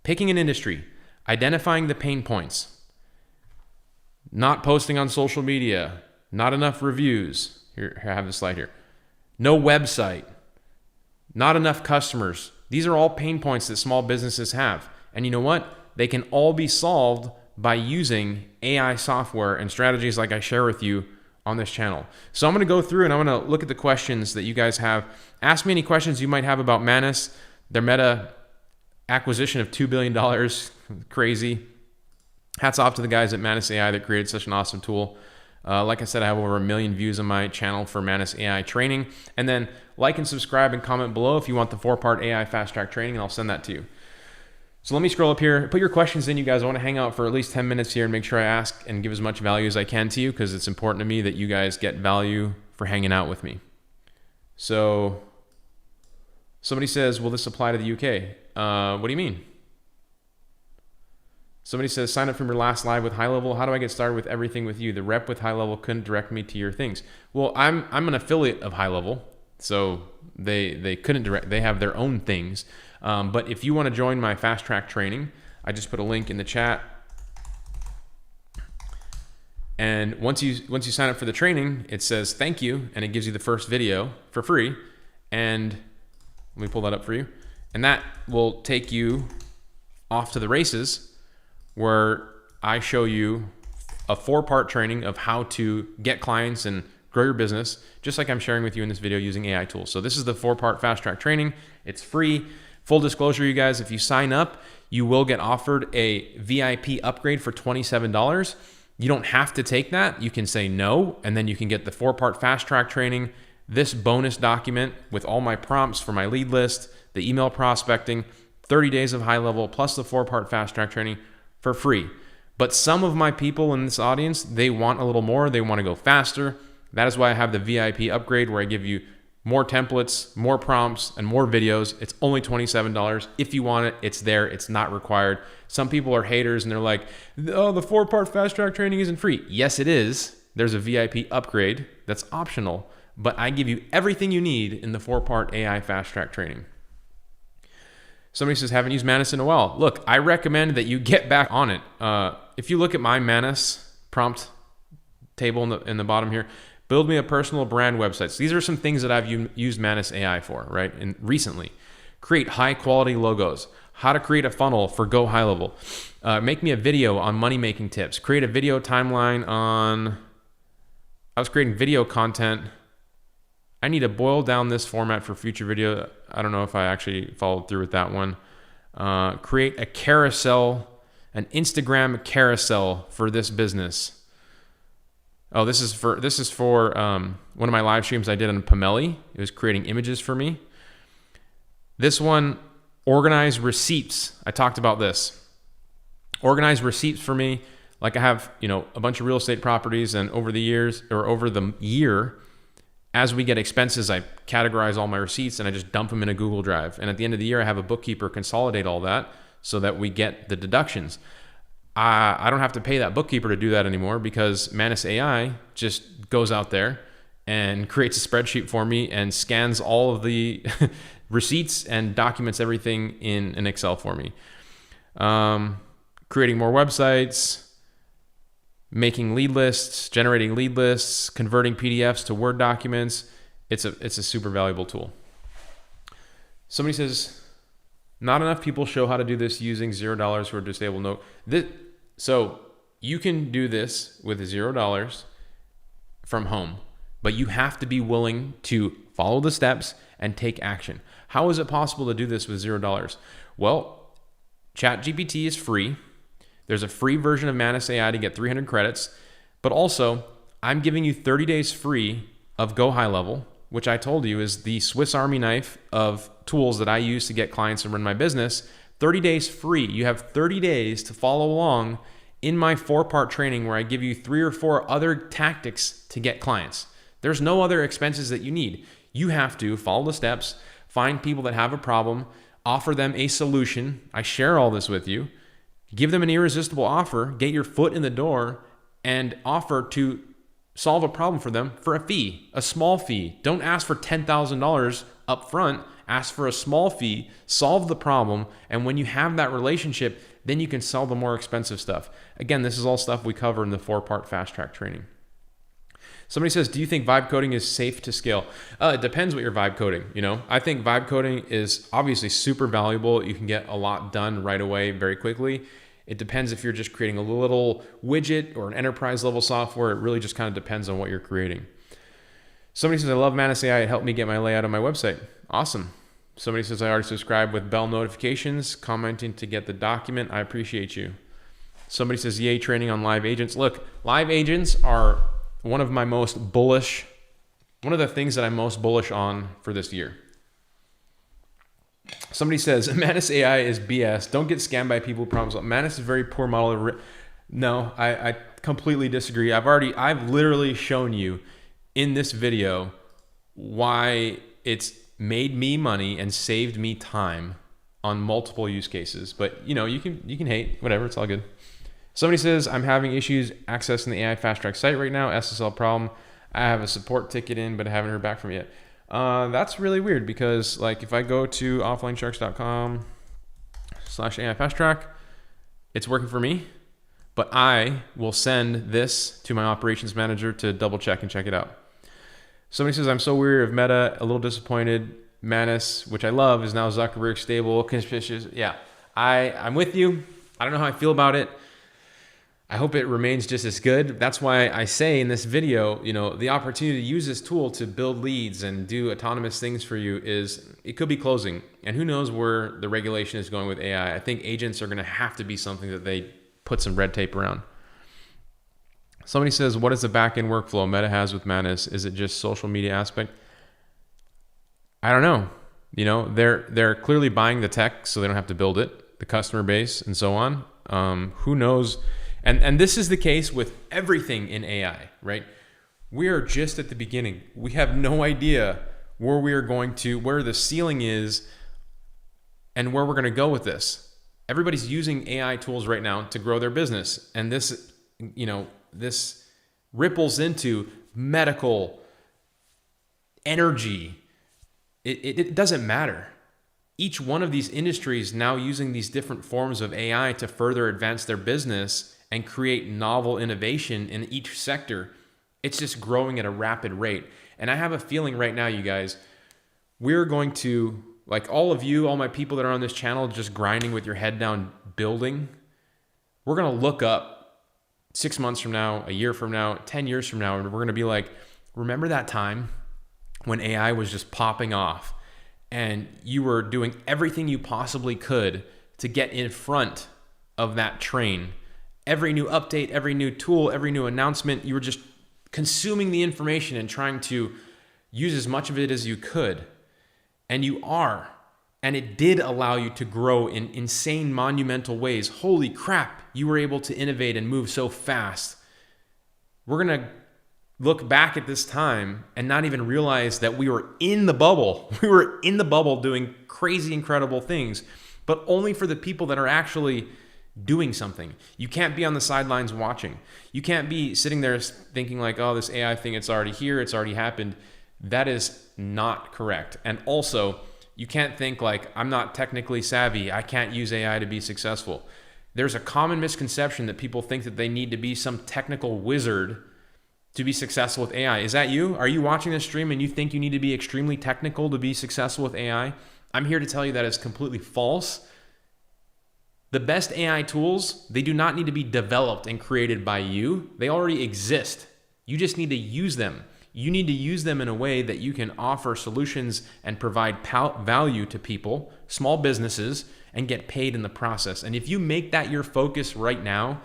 A: picking an industry, identifying the pain points, not posting on social media, not enough reviews. Here, I have the slide here. No website, not enough customers. These are all pain points that small businesses have. And you know what? They can all be solved by using AI software and strategies like I share with you on this channel. So I'm going to go through and I'm going to look at the questions that you guys have. Ask me any questions you might have about Manus, their meta acquisition of $2 billion. Crazy. Hats off to the guys at Manus AI that created such an awesome tool. Like I said, I have over 1 million views on my channel for Manus AI training. And then like and subscribe and comment below if you want the 4-part AI fast track training, and I'll send that to you. So let me scroll up here, put your questions in, you guys. I want to hang out for at least 10 minutes here and make sure I ask and give as much value as I can to you, because it's important to me that you guys get value for hanging out with me. So somebody says, will this apply to the UK? What do you mean? Somebody says, sign up from your last live with HighLevel. How do I get started with everything with you? The rep with HighLevel couldn't direct me to your things. Well, I'm an affiliate of HighLevel, so they couldn't direct, they have their own things. But if you want to join my fast track training, I just put a link in the chat. And once you sign up for the training, it says thank you, and it gives you the first video for free. And let me pull that up for you. And that will take you off to the races, where I show you a 4-part training of how to get clients and grow your business, just like I'm sharing with you in this video using AI tools. So this is the 4-part fast track training. It's free. Full disclosure, you guys, if you sign up, you will get offered a VIP upgrade for $27. You don't have to take that. You can say no, and then you can get the 4-part fast track training, this bonus document with all my prompts for my lead list, the email prospecting, 30 days of HighLevel, plus the 4-part fast track training for free. But some of my people in this audience, they want a little more. They want to go faster. That is why I have the VIP upgrade, where I give you more templates, more prompts, and more videos. It's only $27. If you want it, it's there. It's not required. Some people are haters and they're like, oh, the 4-part fast track training isn't free. Yes, it is. There's a VIP upgrade that's optional, but I give you everything you need in the 4-part AI fast track training. Somebody says, haven't used Manus in a while. Look, I recommend that you get back on it. If you look at my Manus prompt table in the bottom here, build me a personal brand website. So these are some things that I've used Manus AI for, right? And recently, create high quality logos, how to create a funnel for GoHighLevel, make me a video on money making tips, create a video timeline on, I was creating video content. I need to boil down this format for future video. I don't know if I actually followed through with that one. Create a carousel, an Instagram carousel for this business. Oh, this is for one of my live streams I did on Pomeli. It was creating images for me. This one, organize receipts. I talked about this. Organize receipts for me. Like I have, a bunch of real estate properties, and over the year, as we get expenses, I categorize all my receipts and I just dump them in a Google Drive. And at the end of the year, I have a bookkeeper consolidate all that so that we get the deductions. I don't have to pay that bookkeeper to do that anymore, because Manus AI just goes out there and creates a spreadsheet for me and scans all of the receipts and documents everything in an Excel for me. Creating more websites, making lead lists, generating lead lists, converting PDFs to Word documents. It's a super valuable tool. Somebody says, not enough people show how to do this using $0 who are disabled. So you can do this with $0 from home, but you have to be willing to follow the steps and take action. How is it possible to do this with $0? Well, ChatGPT is free. There's a free version of Manus AI to get 300 credits, but also I'm giving you 30 days free of GoHighLevel, which I told you is the Swiss Army knife of tools that I use to get clients and run my business. 30 days free. You have 30 days to follow along in my 4-part training where I give you 3 or 4 other tactics to get clients. There's no other expenses that you need. You have to follow the steps, find people that have a problem, offer them a solution. I share all this with you. Give them an irresistible offer, get your foot in the door, and offer to solve a problem for them for a fee, a small fee. Don't ask for $10,000 up front. Ask for a small fee, solve the problem, and when you have that relationship, then you can sell the more expensive stuff. Again, this is all stuff we cover in the 4-part fast track training. Somebody says, do you think vibe coding is safe to scale? It depends what you're vibe coding. I think vibe coding is obviously super valuable. You can get a lot done right away, very quickly. It depends if you're just creating a little widget or an enterprise level software. It really just kind of depends on what you're creating. Somebody says, I love Manus AI. It helped me get my layout on my website. Awesome. Somebody says, I already subscribed with bell notifications, commenting to get the document. I appreciate you. Somebody says, yay, training on live agents. Look, live agents are one of the things that I'm most bullish on for this year. Somebody says, Manus AI is BS. Don't get scammed by people who promise. Manus is a very poor model. No, I completely disagree. I've literally shown you in this video why it's made me money and saved me time on multiple use cases. But you can hate, whatever, it's all good. Somebody says, I'm having issues accessing the AI Fast Track site right now, SSL problem. I have a support ticket in, but I haven't heard back from it yet. That's really weird because if I go to offlinesharks.com/AI Fast Track, it's working for me, but I will send this to my operations manager to double check and check it out. Somebody says, I'm so weary of Meta, a little disappointed. Manus, which I love, is now Zuckerberg stable, conspicuous. Yeah, I'm with you. I don't know how I feel about it. I hope it remains just as good. That's why I say in this video, the opportunity to use this tool to build leads and do autonomous things for you it could be closing. And who knows where the regulation is going with AI. I think agents are going to have to be something that they put some red tape around. Somebody says, what is the back-end workflow Meta has with Manus? Is it just social media aspect? I don't know. They're clearly buying the tech so they don't have to build it, the customer base and so on. Who knows? And this is the case with everything in AI, right? We are just at the beginning. We have no idea where the ceiling is and where we're going to go with this. Everybody's using AI tools right now to grow their business. And this ripples into medical, energy. It doesn't matter. Each one of these industries now using these different forms of AI to further advance their business and create novel innovation in each sector. It's just growing at a rapid rate. And I have a feeling right now, you guys, we're going to, all of you, all my people that are on this channel, just grinding with your head down, building, we're going to look up 6 months from now, a year from now, 10 years from now, and we're going to be like, remember that time when AI was just popping off and you were doing everything you possibly could to get in front of that train? Every new update, every new tool, every new announcement, you were just consuming the information and trying to use as much of it as you could. And you are. And it did allow you to grow in insane, monumental ways. Holy crap, you were able to innovate and move so fast. We're going to look back at this time and not even realize that we were in the bubble. We were in the bubble doing crazy, incredible things, but only for the people that are actually doing something. You can't be on the sidelines watching. You can't be sitting there thinking oh, this AI thing, it's already here, it's already happened. That is not correct. And also, you can't think like, I'm not technically savvy, I can't use AI to be successful. There's a common misconception that people think that they need to be some technical wizard to be successful with AI. Is that you? Are you watching this stream and you think you need to be extremely technical to be successful with AI? I'm here to tell you that is completely false. The best AI tools, they do not need to be developed and created by you. They already exist. You just need to use them. You need to use them in a way that you can offer solutions and provide value to people, small businesses, and get paid in the process. And if you make that your focus right now,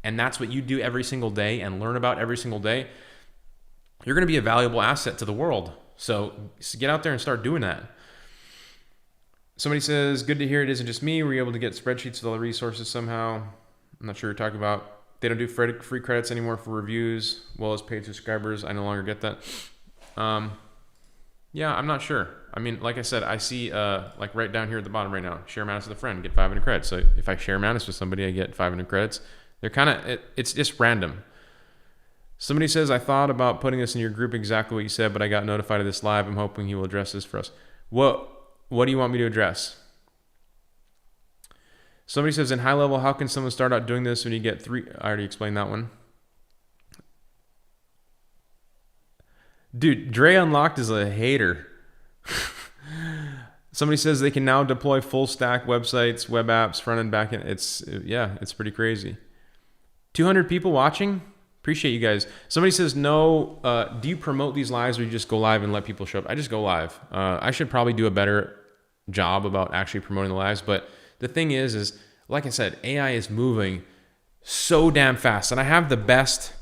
A: and that's what you do every single day and learn about every single day, you're going to be a valuable asset to the world. So get out there and start doing that. Somebody says, good to hear it isn't just me. Were you able to get spreadsheets with all the resources somehow? I'm not sure what you're talking about. They don't do free credits anymore for reviews, well as paid subscribers. I no longer get that. Yeah, I'm not sure. I mean, like I said, I see like right down here at the bottom right now, share Manus with a friend, get 500 credits. So if I share Manus with somebody, I get 500 credits. They're kind of, it's just random. Somebody says, I thought about putting this in your group exactly what you said, but I got notified of this live. I'm hoping he will address this for us. What do you want me to address? Somebody says, in high level, how can someone start out doing this when you get 3? I already explained that one. Dude, Dre Unlocked is a hater. Somebody says they can now deploy full stack websites, web apps, front end, back end. It's pretty crazy. 200 people watching. Appreciate you guys. Somebody says, no, do you promote these lives or you just go live and let people show up? I just go live. I should probably do a better job about actually promoting the lives. But the thing is like I said, AI is moving so damn fast. And I have the best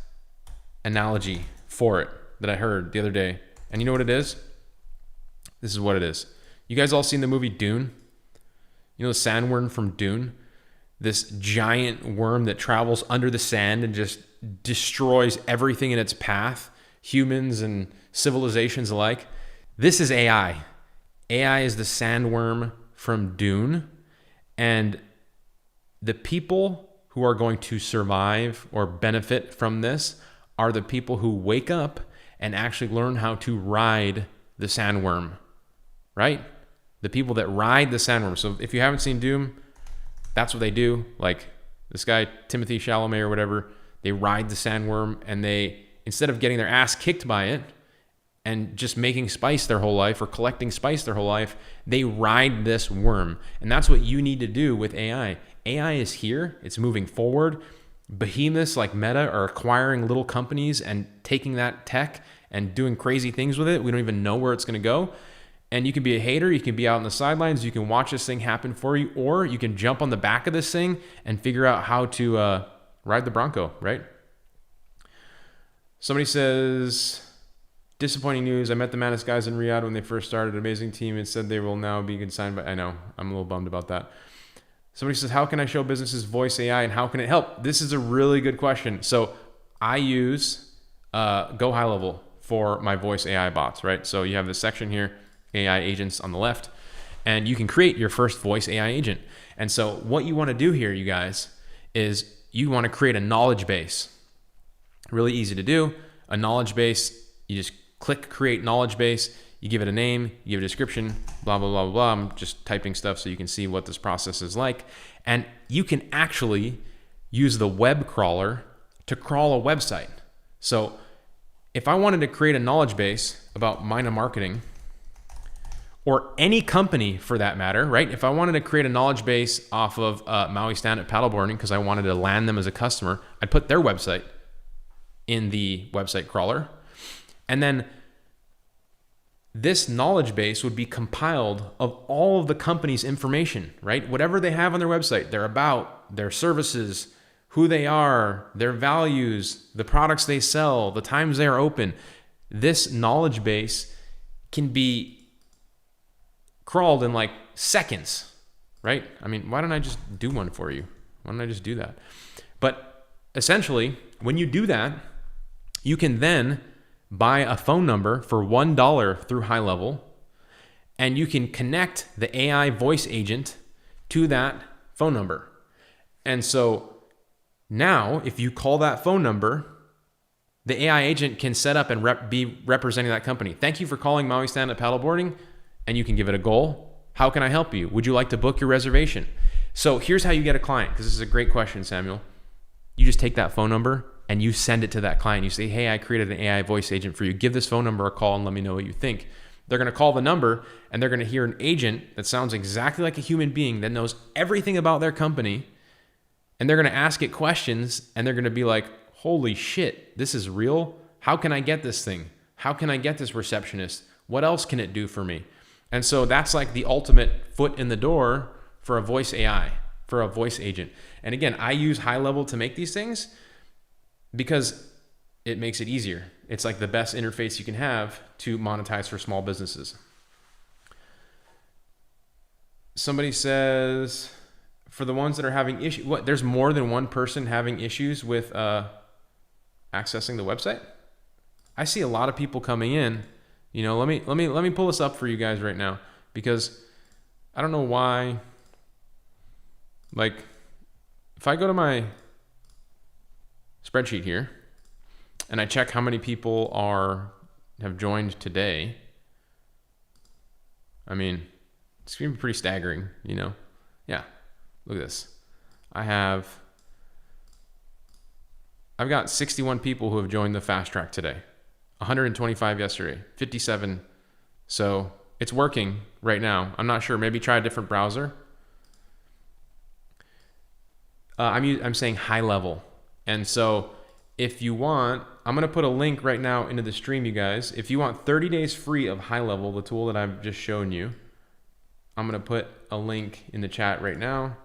A: analogy for it that I heard the other day. And you know what it is? This is what it is. You guys all seen the movie Dune? You know the sandworm from Dune? This giant worm that travels under the sand and just destroys everything in its path, humans and civilizations alike. This is AI. AI is the sandworm from Dune. And the people who are going to survive or benefit from this are the people who wake up and actually learn how to ride the sandworm, right? The people that ride the sandworm. So if you haven't seen Dune, that's what they do. Like this guy, Timothy Chalamet or whatever, they ride the sandworm and they, instead of getting their ass kicked by it and just making spice their whole life or collecting spice their whole life, they ride this worm. And that's what you need to do with AI. AI is here. It's moving forward. Behemoths like Meta are acquiring little companies and taking that tech and doing crazy things with it. We don't even know where it's going to go. And you can be a hater. You can be out on the sidelines. You can watch this thing happen for you, or you can jump on the back of this thing and figure out how to ride the Bronco, right? Somebody says, disappointing news. I met the Manus guys in Riyadh when they first started. An amazing team and said they will now be consigned by. I know. I'm a little bummed about that. Somebody says, how can I show businesses voice AI and how can it help? This is a really good question. So I use GoHighLevel for my voice AI bots, right? So you have this section here, AI agents on the left, and you can create your first voice AI agent. And so what you want to do here, you guys, is you want to create a knowledge base. Really easy to do. A knowledge base, you just click create knowledge base, you give it a name, you give it a description, blah, blah, blah, blah, blah. I'm just typing stuff so you can see what this process is like. And you can actually use the web crawler to crawl a website. So if I wanted to create a knowledge base about Mina marketing, or any company for that matter, right? If I wanted to create a knowledge base off of Maui stand-up paddleboarding because I wanted to land them as a customer, I'd put their website in the website crawler. And then this knowledge base would be compiled of all of the company's information, right? Whatever they have on their website, their about, their services, who they are, their values, the products they sell, the times they are open. This knowledge base can be crawled in like seconds, right? I mean, why don't I just do one for you? Why don't I just do that? But essentially, when you do that, you can then buy a phone number for $1 through HighLevel, and you can connect the AI voice agent to that phone number. And so now, if you call that phone number, the AI agent can set up and be representing that company. Thank you for calling Maui Stand-Up Paddleboarding, and you can give it a goal, How can I help you? Would you like to book your reservation? So here's how you get a client, because this is a great question, Samuel. You just take that phone number and you send it to that client. You say, hey, I created an AI voice agent for you. Give this phone number a call and let me know what you think. They're going to call the number and they're going to hear an agent that sounds exactly like a human being that knows everything about their company. And they're going to ask it questions and they're going to be like, holy shit, this is real. How can I get this thing? How can I get this receptionist? What else can it do for me? And so that's like the ultimate foot in the door for a voice AI, for a voice agent. And again, I use GoHighLevel to make these things because it makes it easier. It's like the best interface you can have to monetize for small businesses. Somebody says, for the ones that are having issues, what, there's more than one person having issues with accessing the website? I see a lot of people coming in. You know, let me pull this up for you guys right now, because I don't know why. Like, if I go to my spreadsheet here and I check how many people have joined today, I mean, it's gonna be pretty staggering, you know? Yeah, look at this. I've got 61 people who have joined the fast track today, 125 yesterday, 57. So it's working right now. I'm not sure, maybe try a different browser. I'm saying GoHighLevel. And so if you want, I'm going to put a link right now into the stream, you guys. If you want 30 days free of GoHighLevel, the tool that I've just shown you, I'm going to put a link in the chat right now.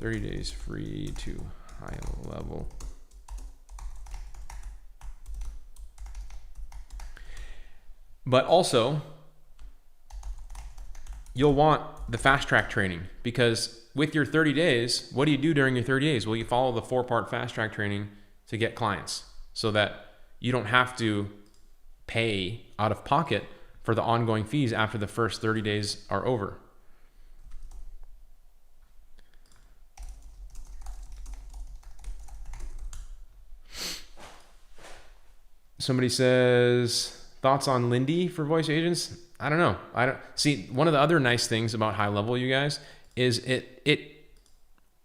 A: 30 days free to GoHighLevel. But also, you'll want the fast track training, because with your 30 days, what do you do during your 30 days? Well, you follow the 4-part fast track training to get clients so that you don't have to pay out of pocket for the ongoing fees after the first 30 days are over. Somebody says, thoughts on Lindy for voice agents? I don't know. I don't see. One of the other nice things about GoHighLevel, you guys, is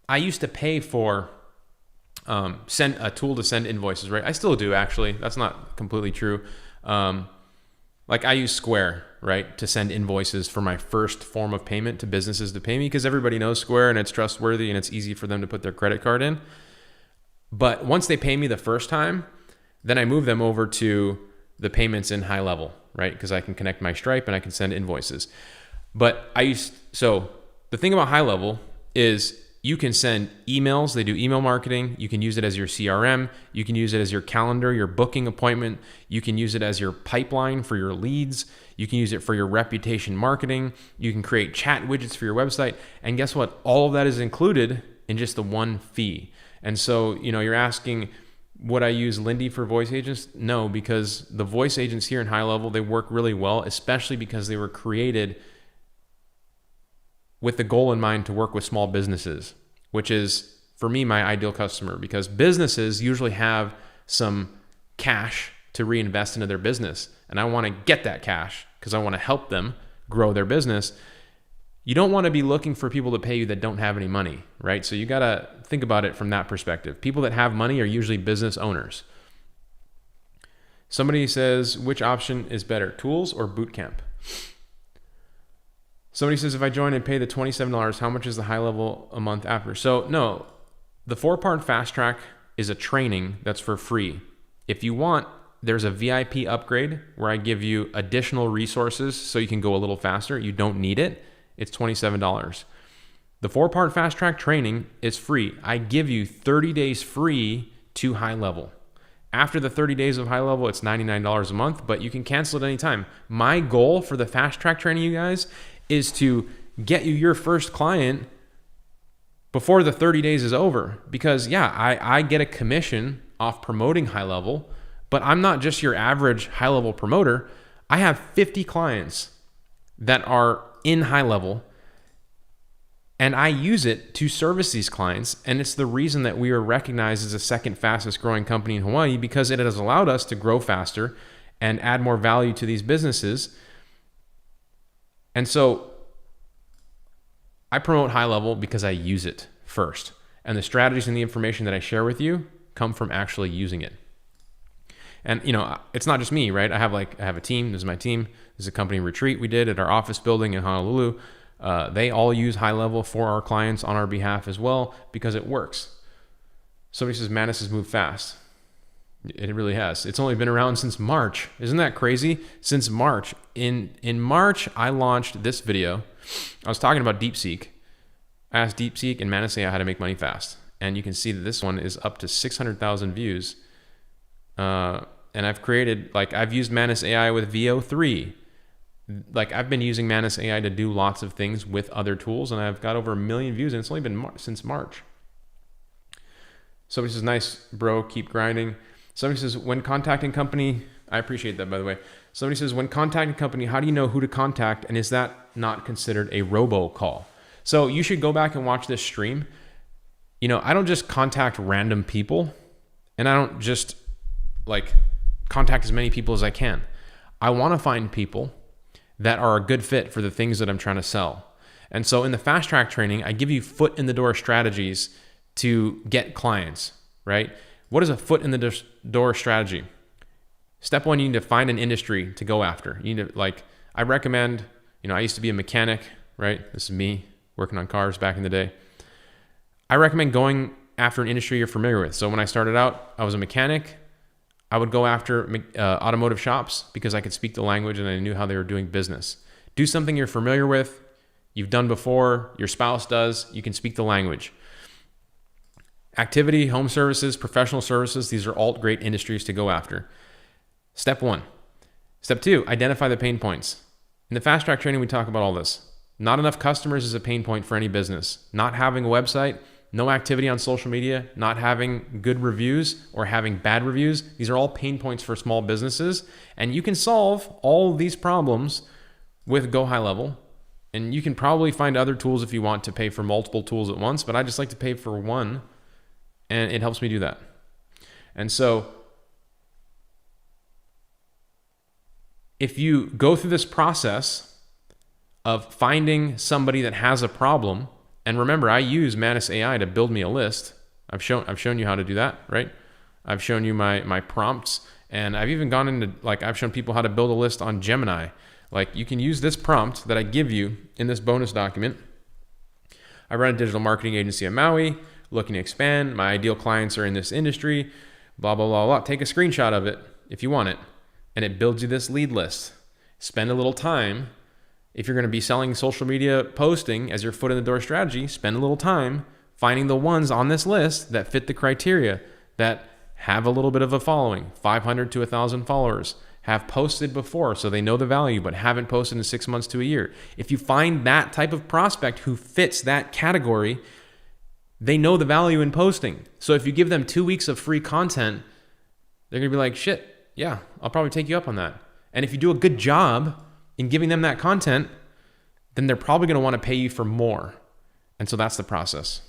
A: I used to pay for send a tool to send invoices, right? I still do, actually. That's not completely true. Like I use Square, right, to send invoices for my first form of payment to businesses to pay me, because everybody knows Square and it's trustworthy and it's easy for them to put their credit card in. But once they pay me the first time, then I move them over to the payments in GoHighLevel, right? Because I can connect my Stripe and I can send invoices. But so the thing about GoHighLevel is you can send emails. They do email marketing. You can use it as your CRM. You can use it as your calendar, your booking appointment. You can use it as your pipeline for your leads. You can use it for your reputation marketing. You can create chat widgets for your website. And guess what? All of that is included in just the one fee. And so, you know, you're asking, would I use Lindy for voice agents? No, because the voice agents here in GoHighLevel, they work really well, especially because they were created with the goal in mind to work with small businesses, which is, for me, my ideal customer, because businesses usually have some cash to reinvest into their business. And I want to get that cash because I want to help them grow their business. You don't want to be looking for people to pay you that don't have any money, right? So you got to think about it from that perspective. People that have money are usually business owners. Somebody says, which option is better, tools or bootcamp? Somebody says, if I join and pay the $27, how much is the GoHighLevel a month after? So no, the 4-part fast track is a training that's for free. If you want, there's a VIP upgrade where I give you additional resources so you can go a little faster. You don't need it. It's $27. The 4-part fast track training is free. I give you 30 days free to GoHighLevel. After the 30 days of GoHighLevel, it's $99 a month, but you can cancel it anytime. My goal for the fast track training, you guys, is to get you your first client before the 30 days is over. Because yeah, I get a commission off promoting GoHighLevel, but I'm not just your average GoHighLevel promoter. I have 50 clients that are in GoHighLevel, and I use it to service these clients. And it's the reason that we are recognized as the second fastest growing company in Hawaii, because it has allowed us to grow faster and add more value to these businesses. And so I promote high level because I use it first. And the strategies and the information that I share with you come from actually using it. And it's not just me, right? I have a team. This is my team. This is a company retreat we did at our office building in Honolulu. They all use high level for our clients on our behalf as well because it works. Somebody says Manus has moved fast. It really has. It's only been around since March. Isn't that crazy? Since March. In March, I launched this video. I was talking about DeepSeek. I asked DeepSeek and Manus AI how to make money fast. And you can see that this one is up to 600,000 views. And I've used Manus AI with VO3. I've been using Manus AI to do lots of things with other tools, and I've got over 1 million views, and it's only been since March. Somebody says, nice, bro, keep grinding. Somebody says, when contacting company, I appreciate that, by the way. Somebody says, when contacting company, how do you know who to contact, and is that not considered a robocall? So you should go back and watch this stream. I don't just contact random people, and I don't just contact as many people as I can. I want to find people that are a good fit for the things that I'm trying to sell. And so in the fast track training, I give you foot in the door strategies to get clients, right? What is a foot in the door strategy? Step one, you need to find an industry to go after. You need to, I recommend, I used to be a mechanic, right? This is me working on cars back in the day. I recommend going after an industry you're familiar with. So when I started out, I was a mechanic. I would go after automotive shops because I could speak the language and I knew how they were doing business. Do something you're familiar with, you've done before, your spouse does, you can speak the language. Activity, home services, professional services, these are all great industries to go after. Step one. Step two, identify the pain points. In the fast track training, we talk about all this. Not enough customers is a pain point for any business. Not having a website, no activity on social media, not having good reviews or having bad reviews. These are all pain points for small businesses. And you can solve all these problems with GoHighLevel. And you can probably find other tools if you want to pay for multiple tools at once, but I just like to pay for one, and it helps me do that. And so if you go through this process of finding somebody that has a problem, and remember, I use Manus AI to build me a list. I've shown you how to do that, right? I've shown you my prompts, and I've even gone into, I've shown people how to build a list on Gemini. You can use this prompt that I give you in this bonus document. I run a digital marketing agency in Maui, looking to expand. My ideal clients are in this industry, blah, blah, blah, blah. Take a screenshot of it if you want it, and it builds you this lead list. Spend a little time. If you're going to be selling social media posting as your foot in the door strategy, spend a little time finding the ones on this list that fit the criteria, that have a little bit of a following, 500 to 1,000 followers, have posted before so they know the value but haven't posted in 6 months to a year. If you find that type of prospect who fits that category, they know the value in posting. So if you give them 2 weeks of free content, they're going to be like, shit, yeah, I'll probably take you up on that. And if you do a good job in giving them that content, then they're probably going to want to pay you for more. And so that's the process.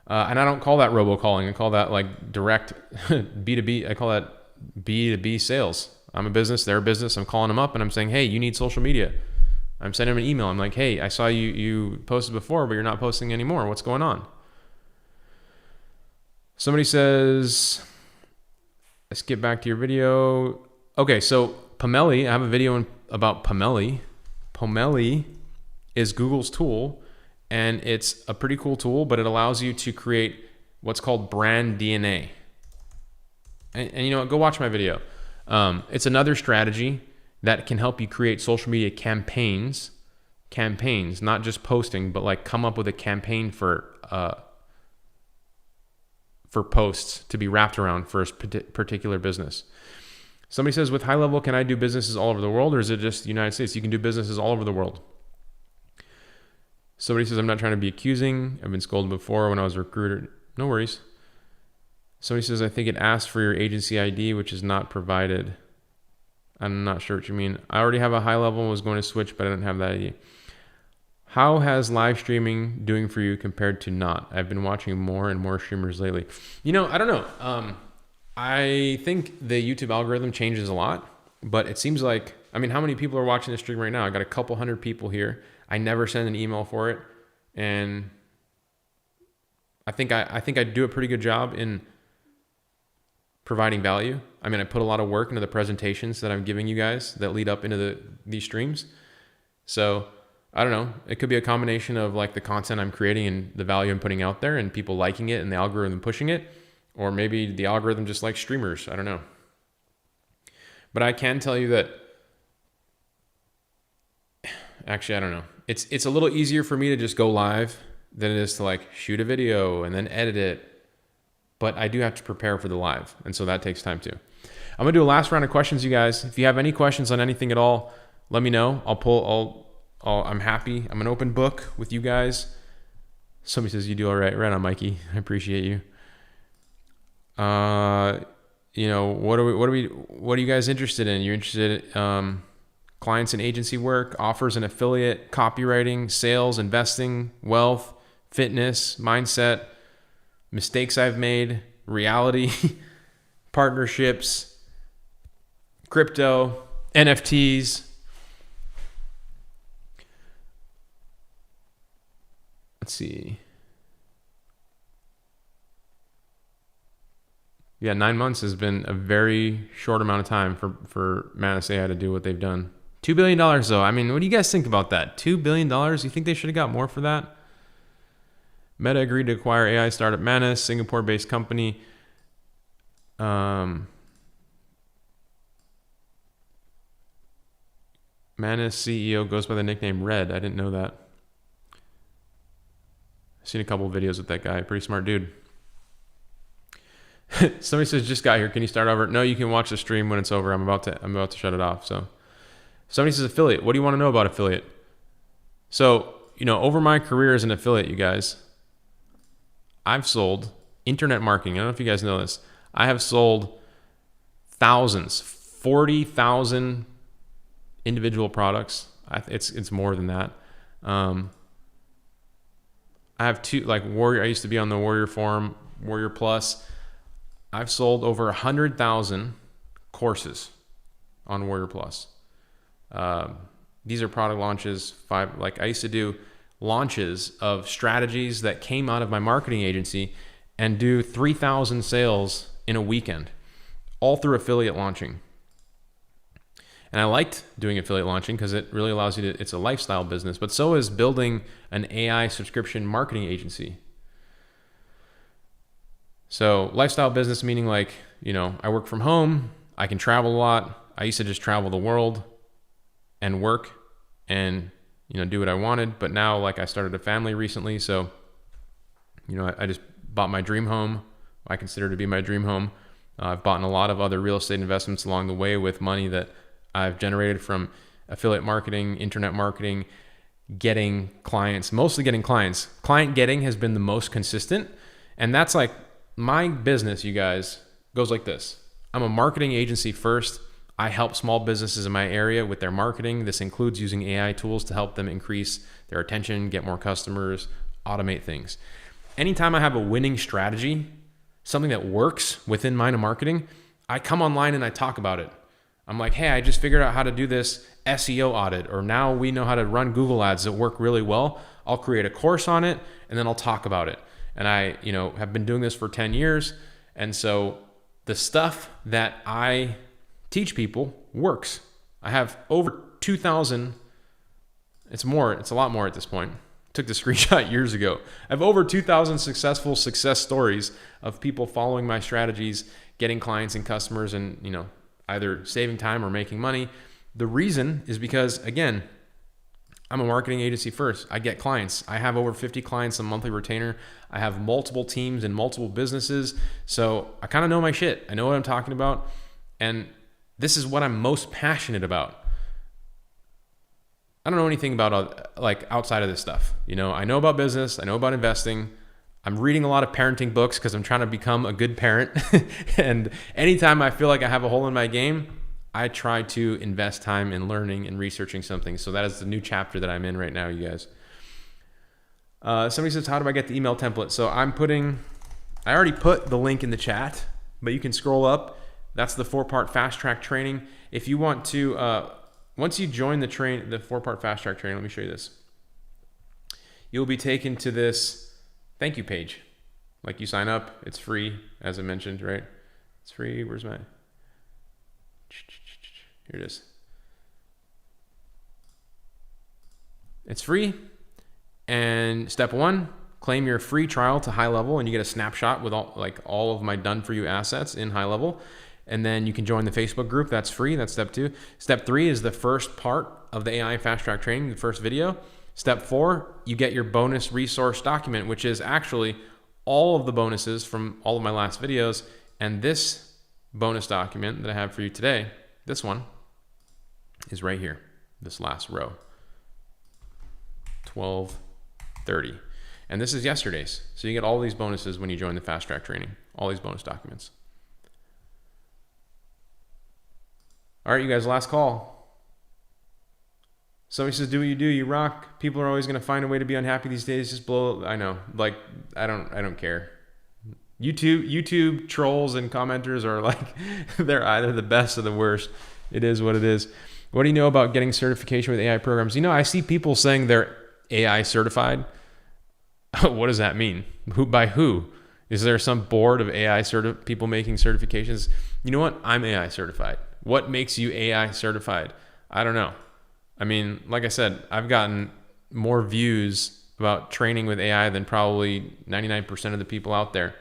A: And I don't call that robocalling. I call that direct B2B. I call that B2B sales. I'm a business, they're a business. I'm calling them up and I'm saying, hey, you need social media. I'm sending them an email. I'm like, hey, I saw you posted before, but you're not posting anymore. What's going on? Somebody says, let's get back to your video. Okay, so Pomeli, I have a video about Pomeli. Pomeli is Google's tool, and it's a pretty cool tool, but it allows you to create what's called brand DNA. And you know what? Go watch my video. It's another strategy that can help you create social media campaigns, not just posting, but come up with a campaign for posts to be wrapped around for a particular business. Somebody says, with high level, can I do businesses all over the world, or is it just the United States? You can do businesses all over the world. Somebody says, I'm not trying to be accusing. I've been scolded before when I was a recruiter. No worries. Somebody says, I think it asks for your agency ID, which is not provided. I'm not sure what you mean. I already have a high level and was going to switch, but I don't have that ID. How has live streaming doing for you compared to not? I've been watching more and more streamers lately. I don't know. I think the YouTube algorithm changes a lot, but it seems like, how many people are watching this stream right now? I got a couple hundred people here. I never send an email for it. And I think I do a pretty good job in providing value. I mean, I put a lot of work into the presentations that I'm giving you guys that lead up into these streams. So I don't know. It could be a combination of like the content I'm creating and the value I'm putting out there and people liking it and the algorithm pushing it, or maybe the algorithm just likes streamers. I don't know. But I can tell you that, actually, I don't know. It's a little easier for me to just go live than it is to like shoot a video and then edit it. But I do have to prepare for the live. And so that takes time too. I'm going to do a last round of questions, you guys. If you have any questions on anything at all, let me know. I'm happy. I'm an open book with you guys. Somebody says you do all right. Right on, Mikey. I appreciate you. You know, what are you guys interested in? You're interested in clients and agency work, offers and affiliate, copywriting, sales, investing, wealth, fitness, mindset, mistakes I've made, reality, partnerships, crypto, NFTs. Let's see. Yeah, 9 months has been a very short amount of time for Manus AI to do what they've done. $2 billion though. I mean, what do you guys think about that? $2 billion? You think they should have got more for that? Meta agreed to acquire AI startup Manus, Singapore-based company. Manus CEO goes by the nickname Red. I didn't know that. I've seen a couple of videos with that guy. Pretty smart dude. Somebody says, just got here. Can you start over? No, you can watch the stream when it's over. I'm about to shut it off. So somebody says affiliate. What do you want to know about affiliate? So, you know, over my career as an affiliate, you guys, I've sold internet marketing. I don't know if you guys know this. I have sold thousands, 40,000 individual products. It's more than that. I have two, like Warrior. I used to be on the Warrior Forum, Warrior Plus. I've sold over 100,000 courses on Warrior Plus. These are product launches. Like I used to do launches of strategies that came out of my marketing agency and do 3,000 sales in a weekend, all through affiliate launching. And I liked doing affiliate launching because it really allows you to, it's a lifestyle business, but so is building an AI subscription marketing agency. So lifestyle business, meaning like, you know, I work from home, I can travel a lot. I used to just travel the world and work and, you know, do what I wanted. But now, like, I started a family recently. So, you know, I just bought my dream home. I consider it to be my dream home. I've bought in a lot of other real estate investments along the way with money that I've generated from affiliate marketing, internet marketing, getting clients, mostly getting clients. Client getting has been the most consistent. And that's like my business, you guys, goes like this. I'm a marketing agency first. I help small businesses in my area with their marketing. This includes using AI tools to help them increase their attention, get more customers, automate things. Anytime I have a winning strategy, something that works within mine of marketing, I come online and I talk about it. I'm like, hey, I just figured out how to do this SEO audit, or now we know how to run Google ads that work really well. I'll create a course on it and then I'll talk about it. And I, you know, have been doing this for 10 years. And so the stuff that I teach people works. I have over 2,000. It's a lot more at this point. Took the screenshot years ago. I have over 2,000 successful success stories of people following my strategies, getting clients and customers, and, you know, either saving time or making money. The reason is because, again, I'm a marketing agency first. I get clients. I have over 50 clients a monthly retainer. I have multiple teams and multiple businesses. So I kind of know my shit. I know what I'm talking about. And this is what I'm most passionate about. I don't know anything about like outside of this stuff. You know, I know about business. I know about investing. I'm reading a lot of parenting books because I'm trying to become a good parent. And anytime I feel like I have a hole in my game, I try to invest time in learning and researching something. So that is the new chapter that I'm in right now, you guys. Somebody says, how do I get the email template? So I already put the link in the chat, but you can scroll up. That's the 4-part fast track training. If you want to, once you join the 4-part fast track training, let me show you this. you'll be taken to this thank you page. Like you sign up, it's free, as I mentioned, right? It's free. Where's my? Here it is. It's free. And step 1, claim your free trial to HighLevel, and you get a snapshot with all of my done for you assets in HighLevel. And then you can join the Facebook group. That's free. That's step 2. Step 3 is the first part of the AI fast track training, the first video. Step 4, you get your bonus resource document, which is actually all of the bonuses from all of my last videos. And this bonus document that I have for you today, this one, is right here, this last row, 12:30. And this is yesterday's. So you get all these bonuses when you join the fast track training, all these bonus documents. All right, you guys, last call. Somebody says, do what you do, you rock. People are always going to find a way to be unhappy these days. Just blow. I know. Like, I don't care. YouTube trolls and commenters are like, they're either the best or the worst. It is what it is. What do you know about getting certification with AI programs? You know, I see people saying they're AI certified. What does that mean? By who? Is there some board of AI people making certifications? You know what? I'm AI certified. What makes you AI certified? I don't know. I mean, like I said, I've gotten more views about training with AI than probably 99% of the people out there.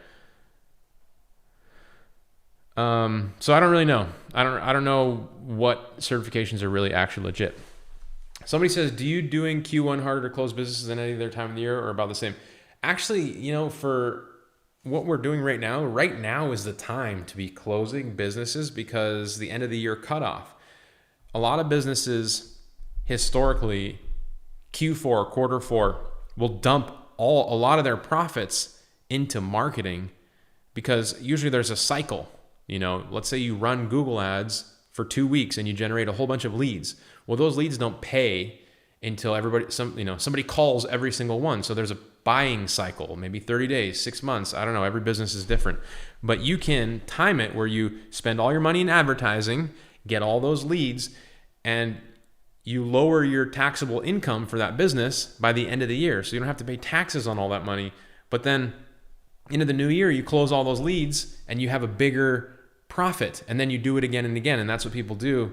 A: So I don't really know. I don't know what certifications are really actually legit. Somebody says, do you doing Q1 harder to close businesses than any other time of the year or about the same? Actually, you know, for what we're doing right now is the time to be closing businesses because the end of the year cutoff. A lot of businesses historically, Q4, quarter 4, will dump a lot of their profits into marketing because usually there's a cycle. You know, let's say you run Google ads for 2 weeks and you generate a whole bunch of leads. Well, those leads don't pay until somebody calls every single one. So there's a buying cycle, maybe 30 days, 6 months. I don't know. Every business is different. But you can time it where you spend all your money in advertising, get all those leads, and you lower your taxable income for that business by the end of the year. So you don't have to pay taxes on all that money. But then into the new year, you close all those leads and you have a bigger profit. And then you do it again and again. And that's what people do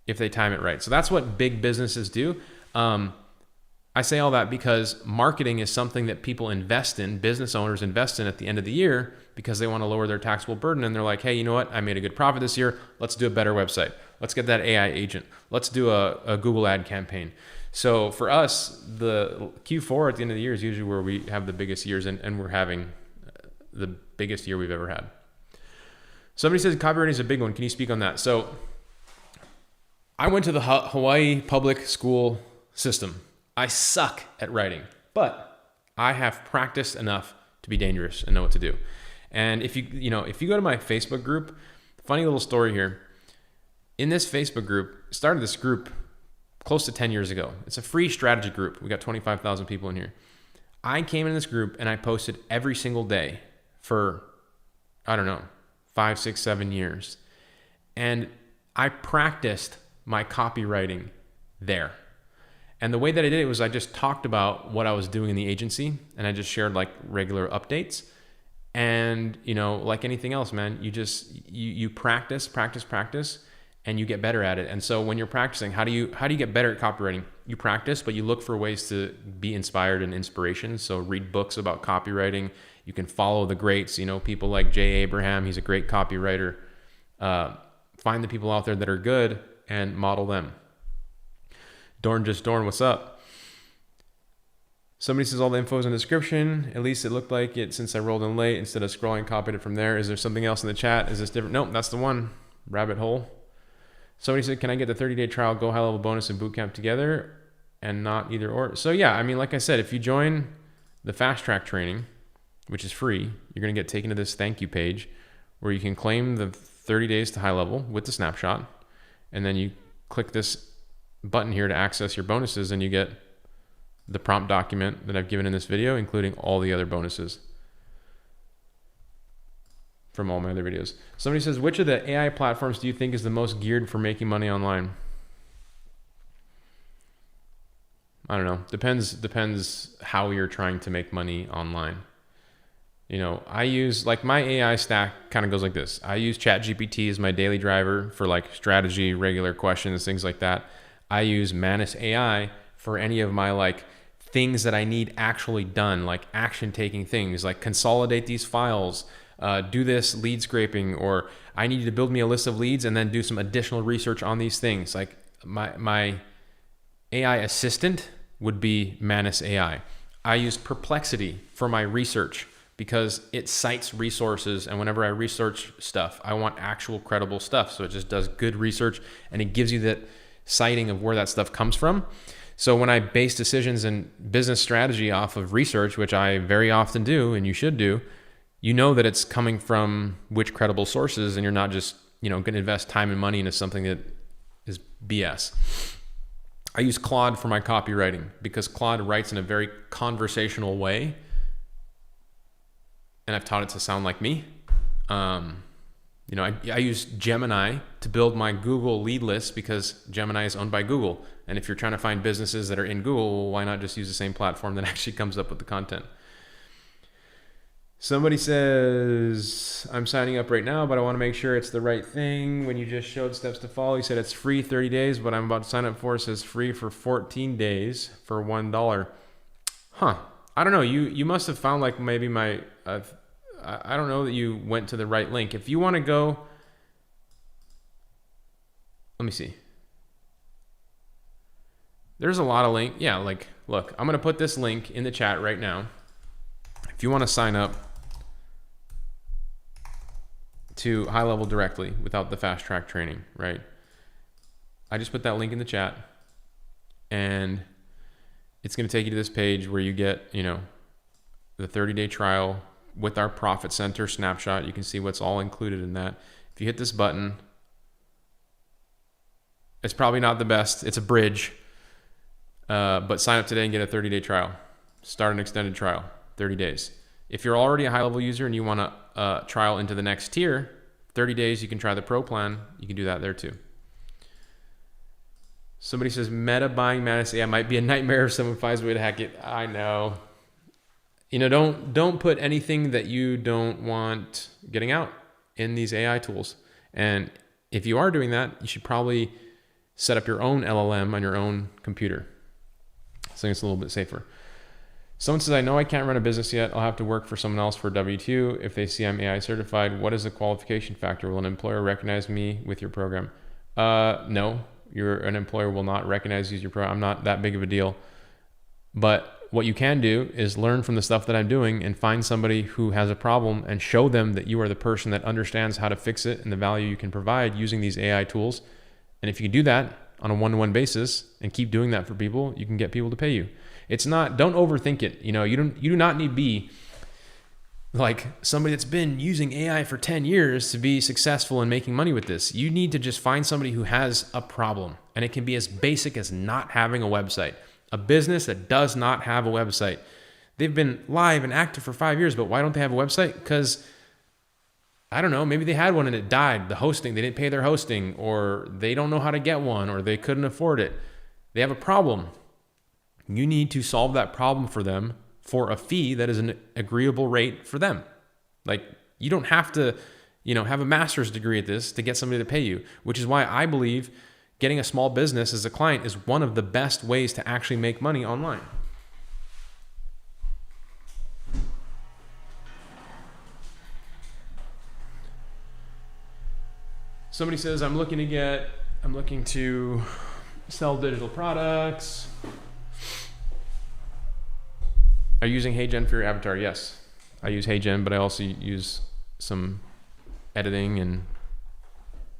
A: if they time it right. So that's what big businesses do. I say all that because marketing is something that people invest in, business owners invest in at the end of the year because they want to lower their taxable burden. And they're like, hey, you know what? I made a good profit this year. Let's do a better website. Let's get that AI agent. Let's do a Google ad campaign. So for us, the Q4 at the end of the year is usually where we have the biggest years, and we're having the biggest year we've ever had. Somebody says copywriting is a big one. Can you speak on that? So I went to the Hawaii public school system. I suck at writing, but I have practiced enough to be dangerous and know what to do. And if you go to my Facebook group, funny little story here. In this Facebook group, started this group close to 10 years ago. It's a free strategy group. We got 25,000 people in here. I came in this group and I posted every single day for, 5, 6, 7 years. And I practiced my copywriting there. And the way that I did it was I just talked about what I was doing in the agency and I just shared like regular updates. And, like anything else, man, you practice, and you get better at it. And so when you're practicing, how do you get better at copywriting? You practice, but you look for ways to be inspired and inspiration. So read books about copywriting. You can follow the greats, people like Jay Abraham. He's a great copywriter. Find the people out there that are good and model them. Dorn, what's up? Somebody says all the info is in the description. At least it looked like it since I rolled in late. Instead of scrolling, copied it from there. Is there something else in the chat? Is this different? Nope, that's the one. Rabbit hole. Somebody said, can I get the 30-day trial GoHighLevel bonus and bootcamp together and not either or? So yeah, like I said, if you join the fast track training, which is free, you're going to get taken to this thank you page where you can claim the 30 days to HighLevel with the snapshot. And then you click this button here to access your bonuses and you get the prompt document that I've given in this video, including all the other bonuses from all my other videos. Somebody says, which of the AI platforms do you think is the most geared for making money online? I don't know. Depends how you're trying to make money online. I use like my AI stack kind of goes like this. I use ChatGPT as my daily driver for like strategy, regular questions, things like that. I use Manus AI for any of my like things that I need actually done, like action taking things, like consolidate these files, do this lead scraping, or I need you to build me a list of leads and then do some additional research on these things. Like my AI assistant would be Manus AI. I use Perplexity for my research because it cites resources, and whenever I research stuff, I want actual credible stuff. So it just does good research and it gives you that citing of where that stuff comes from. So when I base decisions and business strategy off of research, which I very often do and you should do, you know that it's coming from which credible sources, and you're not just, going to invest time and money into something that is BS. I use Claude for my copywriting because Claude writes in a very conversational way, and I've taught it to sound like me. I use Gemini to build my Google lead list because Gemini is owned by Google. And if you're trying to find businesses that are in Google, well, why not just use the same platform that actually comes up with the content? Somebody says, I'm signing up right now, but I want to make sure it's the right thing. When you just showed steps to follow, you said it's free 30 days, but I'm about to sign up for it says free for 14 days for $1. Huh. I don't know. You must have found like maybe my, I don't know that you went to the right link. If you want to go, let me see. There's a lot of link. Yeah, like, look, I'm going to put this link in the chat right now. If you want to sign up to GoHighLevel directly without the fast track training, right? I just put that link in the chat, and it's going to take you to this page where you get, the 30-day trial with our Profit Center snapshot. You can see what's all included in that. If you hit this button, it's probably not the best. It's a bridge, but sign up today and get a 30-day trial. Start an extended trial, 30 days. If you're already a high-level user and you want to trial into the next tier, 30 days, you can try the pro plan. You can do that there too. Somebody says meta buying Manus AI might be a nightmare if someone finds a way to hack it. I know. Don't put anything that you don't want getting out in these AI tools. And if you are doing that, you should probably set up your own LLM on your own computer. So it's a little bit safer. Someone says, I know I can't run a business yet. I'll have to work for someone else for W-2. If they see I'm AI certified, what is the qualification factor? Will an employer recognize me with your program? No, an employer will not recognize you as your program. I'm not that big of a deal. But what you can do is learn from the stuff that I'm doing and find somebody who has a problem and show them that you are the person that understands how to fix it and the value you can provide using these AI tools. And if you do that on a one-to-one basis and keep doing that for people, you can get people to pay you. Don't overthink it. You do not need to be like somebody that's been using AI for 10 years to be successful in making money with this. You need to just find somebody who has a problem, and it can be as basic as not having a website. A business that does not have a website. They've been live and active for 5 years, but why don't they have a website? Because, I don't know, maybe they had one and it died. The hosting, they didn't pay their hosting, or they don't know how to get one, or they couldn't afford it. They have a problem. You need to solve that problem for them for a fee that is an agreeable rate for them. Like, you don't have to, have a master's degree at this to get somebody to pay you, which is why I believe getting a small business as a client is one of the best ways to actually make money online. Somebody says, I'm looking to sell digital products. Are you using HeyGen for your avatar? Yes, I use HeyGen, but I also use some editing and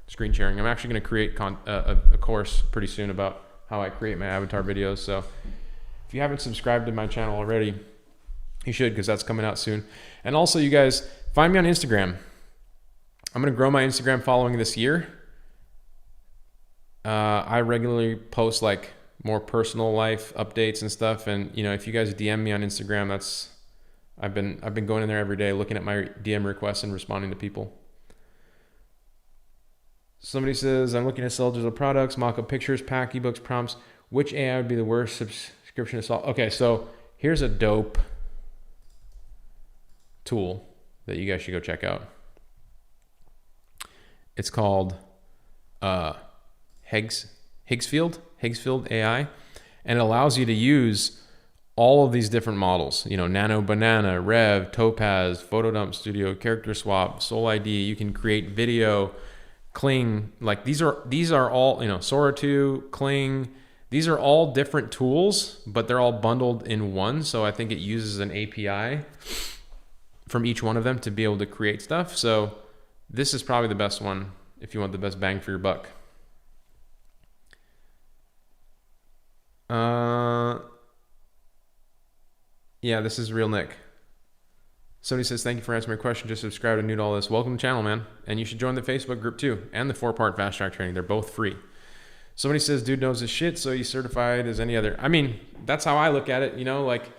A: screen sharing. I'm actually going to create a course pretty soon about how I create my avatar videos. So if you haven't subscribed to my channel already, you should, because that's coming out soon. And also, you guys, find me on Instagram. I'm going to grow my Instagram following this year. I regularly post like more personal life updates and stuff. And if you guys DM me on Instagram, I've been going in there every day, looking at my DM requests and responding to people. Somebody says, I'm looking to sell digital products, mock-up pictures, pack, ebooks, prompts. Which AI would be the worst Description is all. Okay, so here's a dope tool that you guys should go check out. It's called Higgsfield AI, and it allows you to use all of these different models. You know, Nano Banana, Rev, Topaz, Photodump Studio, Character Swap, Soul ID. You can create video, Kling. Like these are all, you know, Sora 2, Kling. These are all different tools, but they're all bundled in one. So I think it uses an API from each one of them to be able to create stuff. So this is probably the best one if you want the best bang for your buck. Yeah, this is Real Nick. Somebody says, thank you for answering my question. Just subscribe and new to all this. Welcome to the channel, man. And you should join the Facebook group too, and the 4-part fast track training. They're both free. Somebody says, dude knows his shit, so he's certified as any other. I mean, that's how I look at it. You know, like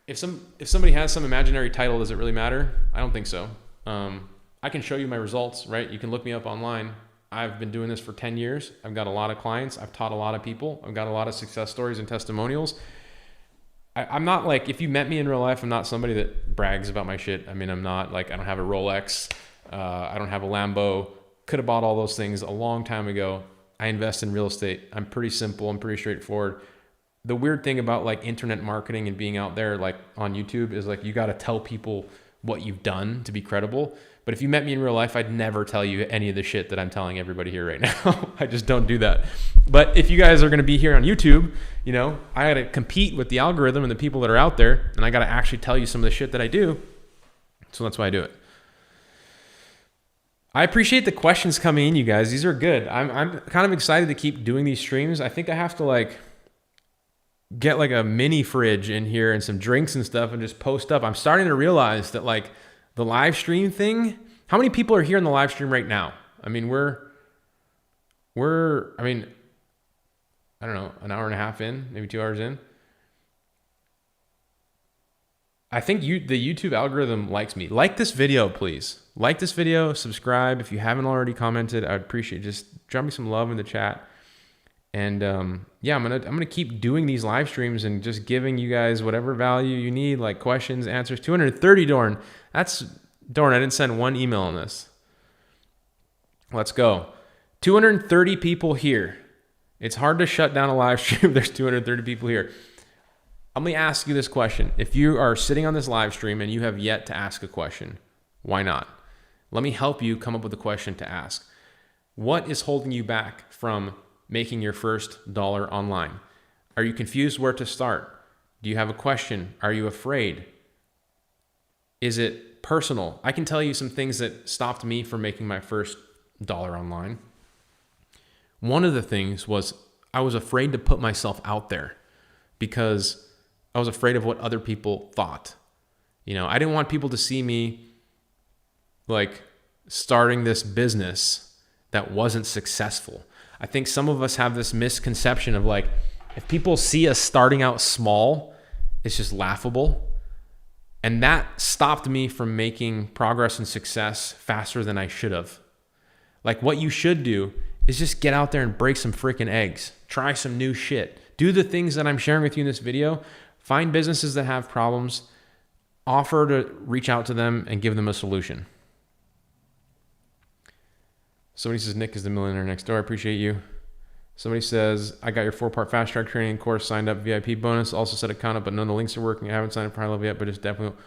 A: if somebody has some imaginary title, does it really matter? I don't think so. I can show you my results, right? You can look me up online. I've been doing this for 10 years. I've got a lot of clients. I've taught a lot of people. I've got a lot of success stories and testimonials. I'm not like, if you met me in real life, I'm not somebody that brags about my shit. I mean, I'm not like, I don't have a Rolex. I don't have a Lambo. Could have bought all those things a long time ago. I invest in real estate. I'm pretty simple. I'm pretty straightforward. The weird thing about like internet marketing and being out there like on YouTube is like, you got to tell people what you've done to be credible. But if you met me in real life, I'd never tell you any of the shit that I'm telling everybody here right now. I just don't do that. But if you guys are going to be here on YouTube, you know, I got to compete with the algorithm and the people that are out there, and I got to actually tell you some of the shit that I do. So that's why I do it. I appreciate the questions coming in, you guys. These are good. I'm kind of excited to keep doing these streams. I think I have to like get like a mini fridge in here and some drinks and stuff and just post up. I'm starting to realize that like the live stream thing, how many people are here in the live stream right now? I mean, I mean, I don't know, an hour and a half in, maybe 2 hours in. I think the YouTube algorithm likes me. Like this video, please. Like this video, subscribe. If you haven't already commented, I'd appreciate it. Just drop me some love in the chat. And yeah, I'm gonna keep doing these live streams and just giving you guys whatever value you need, like questions, answers. 230, Dorn. Dorn, I didn't send one email on this. Let's go. 230 people here. It's hard to shut down a live stream. There's 230 people here. Let me ask you this question. If you are sitting on this live stream and you have yet to ask a question, why not? Let me help you come up with a question to ask. What is holding you back from making your first dollar online? Are you confused where to start? Do you have a question? Are you afraid? Is it personal? I can tell you some things that stopped me from making my first dollar online. One of the things was I was afraid to put myself out there because I was afraid of what other people thought. You know, I didn't want people to see me like starting this business that wasn't successful. I think some of us have this misconception of like, if people see us starting out small, it's just laughable. And that stopped me from making progress and success faster than I should have. Like what you should do is just get out there and break some freaking eggs. Try some new shit. Do the things that I'm sharing with you in this video. Find businesses that have problems. Offer to reach out to them and give them a solution. Somebody says, Nick is the millionaire next door. I appreciate you. Somebody says, I got your 4-part fast track training course, signed up VIP bonus, also set account up, but none of the links are working. I haven't signed up for GoHighLevel yet, but it's definitely,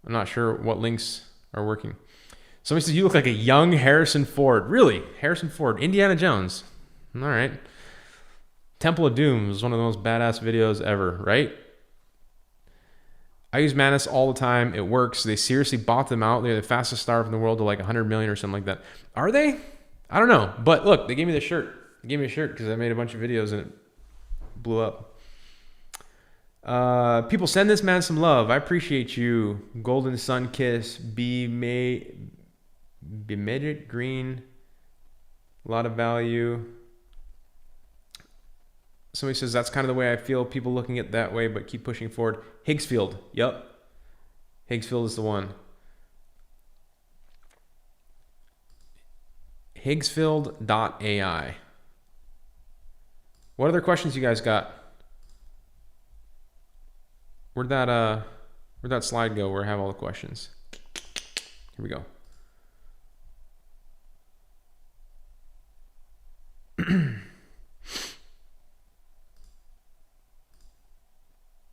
A: I'm not sure what links are working. Somebody says, you look like a young Harrison Ford. Really? Harrison Ford, Indiana Jones. All right. Temple of Doom is one of the most badass videos ever, right? I use Manus all the time. It works. They seriously bought them out. They're the fastest startup in the world to like 100 million or something like that. Are they? I don't know. But look, they gave me the shirt. They gave me a shirt because I made a bunch of videos and it blew up. People send this man some love. I appreciate you. Golden Sun Kiss. Bemade it green. A lot of value. Somebody says that's kind of the way I feel. People looking at it that way, but keep pushing forward. Higgsfield. Yep. Higgsfield is the one. Higgsfield.ai. What other questions you guys got? Where'd that slide go where I have all the questions? Here we go.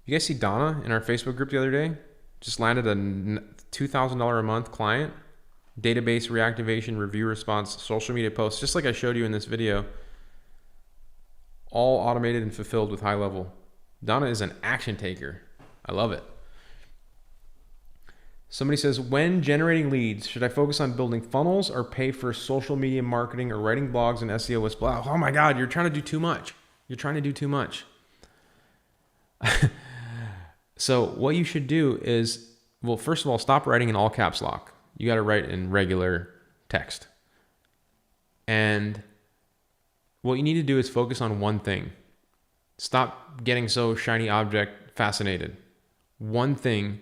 A: You guys see Donna in our Facebook group the other day? Just landed a $2,000 a month client. Database reactivation, review response, social media posts, just like I showed you in this video. All automated and fulfilled with HighLevel. Donna is an action taker. I love it. Somebody says, when generating leads, should I focus on building funnels or pay for social media marketing or writing blogs and SEO with Splash? Oh my God, you're trying to do too much. You're trying to do too much. So what you should do is, well, first of all, stop writing in all caps lock. You got to write in regular text. And what you need to do is focus on one thing. Stop getting so shiny object fascinated. One thing.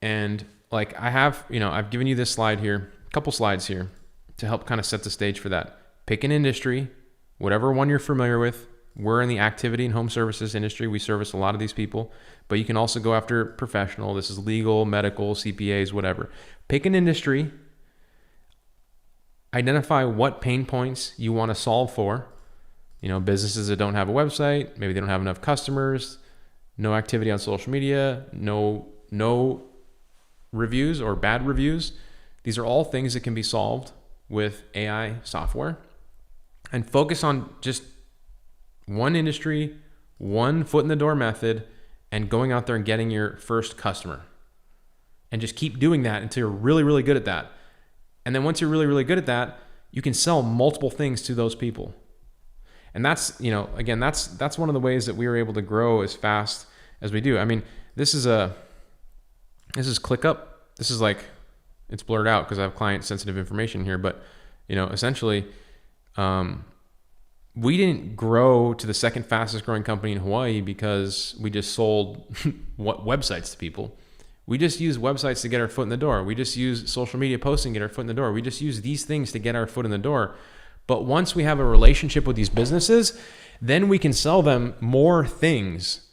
A: And like I've given you this slide here, a couple slides here to help kind of set the stage for that. Pick an industry, whatever one you're familiar with. We're in the activity and home services industry. We service a lot of these people, but you can also go after professional. This is legal, medical, CPAs, whatever. Pick an industry, identify what pain points you want to solve for. Businesses that don't have a website, maybe they don't have enough customers, no activity on social media, no reviews or bad reviews. These are all things that can be solved with AI software. And focus on just one industry, one foot in the door method, and going out there and getting your first customer. And just keep doing that until you're really, really good at that. And then once you're really, really good at that, you can sell multiple things to those people. And that's, again, that's one of the ways that we were able to grow as fast as we do. I mean, this is ClickUp. This is like, it's blurred out because I have client sensitive information here, but essentially, we didn't grow to the second fastest growing company in Hawaii because we just sold websites to people. We just use websites to get our foot in the door. We just use social media posting to get our foot in the door. We just use these things to get our foot in the door. But once we have a relationship with these businesses, then we can sell them more things.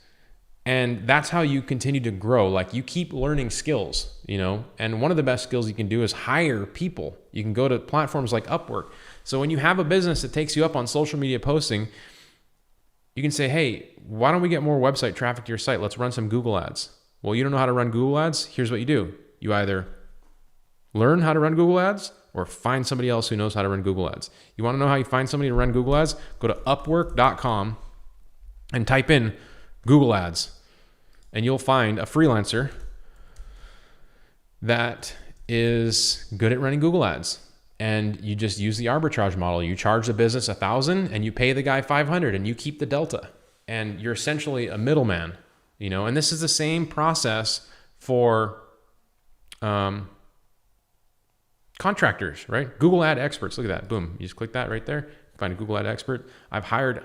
A: And that's how you continue to grow. Like you keep learning skills, and one of the best skills you can do is hire people. You can go to platforms like Upwork. So when you have a business that takes you up on social media posting, you can say, hey, why don't we get more website traffic to your site? Let's run some Google ads. Well, you don't know how to run Google ads? Here's what you do. You either learn how to run Google ads or find somebody else who knows how to run Google ads. You want to know how you find somebody to run Google ads? Go to upwork.com and type in Google ads. And you'll find a freelancer that is good at running Google ads. And you just use the arbitrage model. You charge the business $1,000 and you pay the guy $500 and you keep the delta. And you're essentially a middleman, and this is the same process for contractors, right? Google ad experts. Look at that. Boom. You just click that right there. Find a Google ad expert. I've hired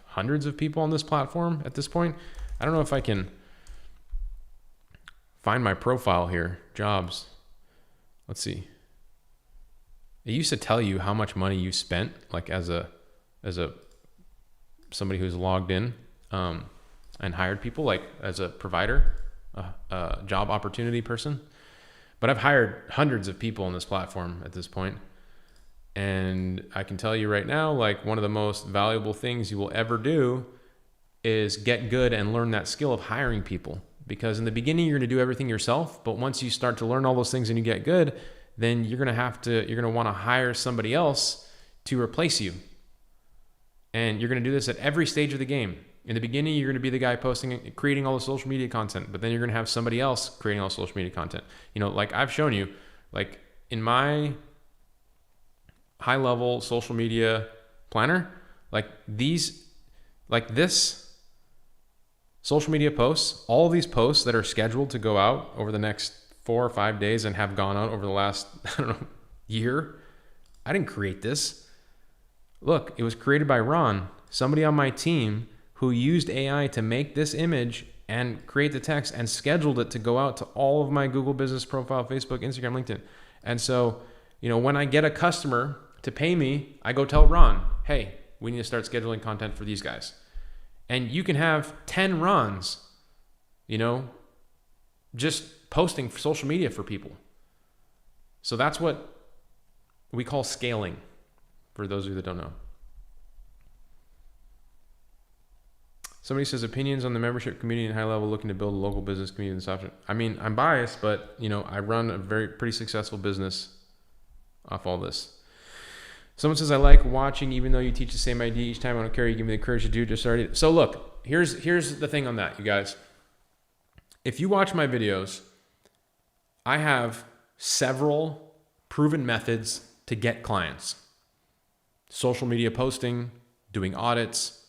A: hundreds of people on this platform at this point. I don't know if I can find my profile here. Jobs. Let's see. It used to tell you how much money you spent, like as a somebody who's logged in and hired people, like as a provider, a job opportunity person. But I've hired hundreds of people on this platform at this point. And I can tell you right now, like one of the most valuable things you will ever do is get good and learn that skill of hiring people. Because in the beginning, you're going to do everything yourself. But once you start to learn all those things and you get good, then you're going to want to hire somebody else to replace you. And you're going to do this at every stage of the game. In the beginning, you're going to be the guy creating all the social media content, but then you're going to have somebody else creating all the social media content. Like I've shown you, like in my HighLevel social media planner, like this social media posts, all of these posts that are scheduled to go out over the next 4 or 5 days and have gone out over the last, year. I didn't create this. Look, it was created by Ron, somebody on my team who used AI to make this image and create the text and scheduled it to go out to all of my Google business profile, Facebook, Instagram, LinkedIn. And so, when I get a customer to pay me, I go tell Ron, hey, we need to start scheduling content for these guys. And you can have 10 Rons, just posting for social media for people. So that's what we call scaling, for those of you that don't know. Somebody says opinions on the membership community and high level looking to build a local business community in Snapshot. I mean, I'm biased, but I run a pretty successful business off all this. Someone says, I like watching, even though you teach the same idea each time. I don't care. You give me the courage to do just already. So look, here's the thing on that, you guys. If you watch my videos, I have several proven methods to get clients. Social media posting, doing audits,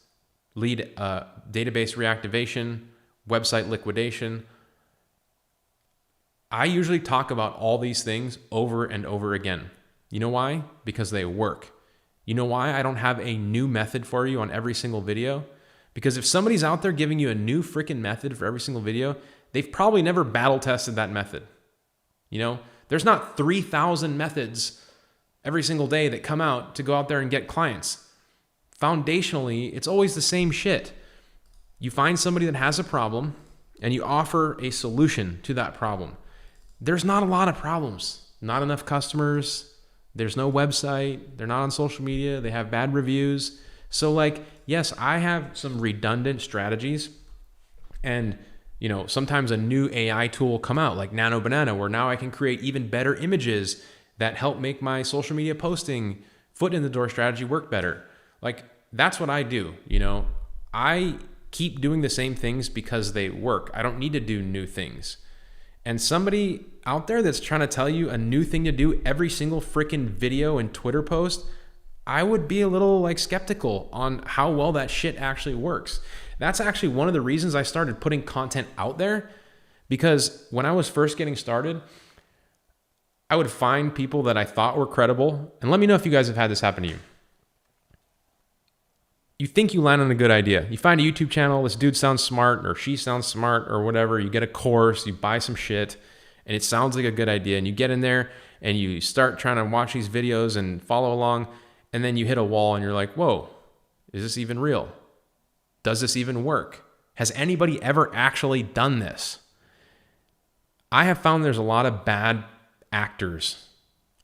A: lead database reactivation, website liquidation. I usually talk about all these things over and over again. You know why? Because they work. You know why I don't have a new method for you on every single video? Because if somebody's out there giving you a new freaking method for every single video, they've probably never battle tested that method. There's not 3,000 methods every single day that come out to go out there and get clients. Foundationally, it's always the same shit. You find somebody that has a problem and you offer a solution to that problem. There's not a lot of problems, not enough customers. There's no website. They're not on social media. They have bad reviews. So yes, I have some redundant strategies, and sometimes a new AI tool will come out like Nano Banana, where now I can create even better images that help make my social media posting foot in the door strategy work better. That's what I do. I keep doing the same things because they work. I don't need to do new things. And somebody out there that's trying to tell you a new thing to do every single freaking video and Twitter post, I would be a little skeptical on how well that shit actually works. That's actually one of the reasons I started putting content out there, because when I was first getting started, I would find people that I thought were credible. And let me know if you guys have had this happen to you. You think you land on a good idea. You find a YouTube channel, this dude sounds smart, or she sounds smart, or whatever. You get a course, you buy some shit, and it sounds like a good idea. And you get in there and you start trying to watch these videos and follow along. And then you hit a wall and you're like, whoa, is this even real? Does this even work? Has anybody ever actually done this? I have found there's a lot of bad actors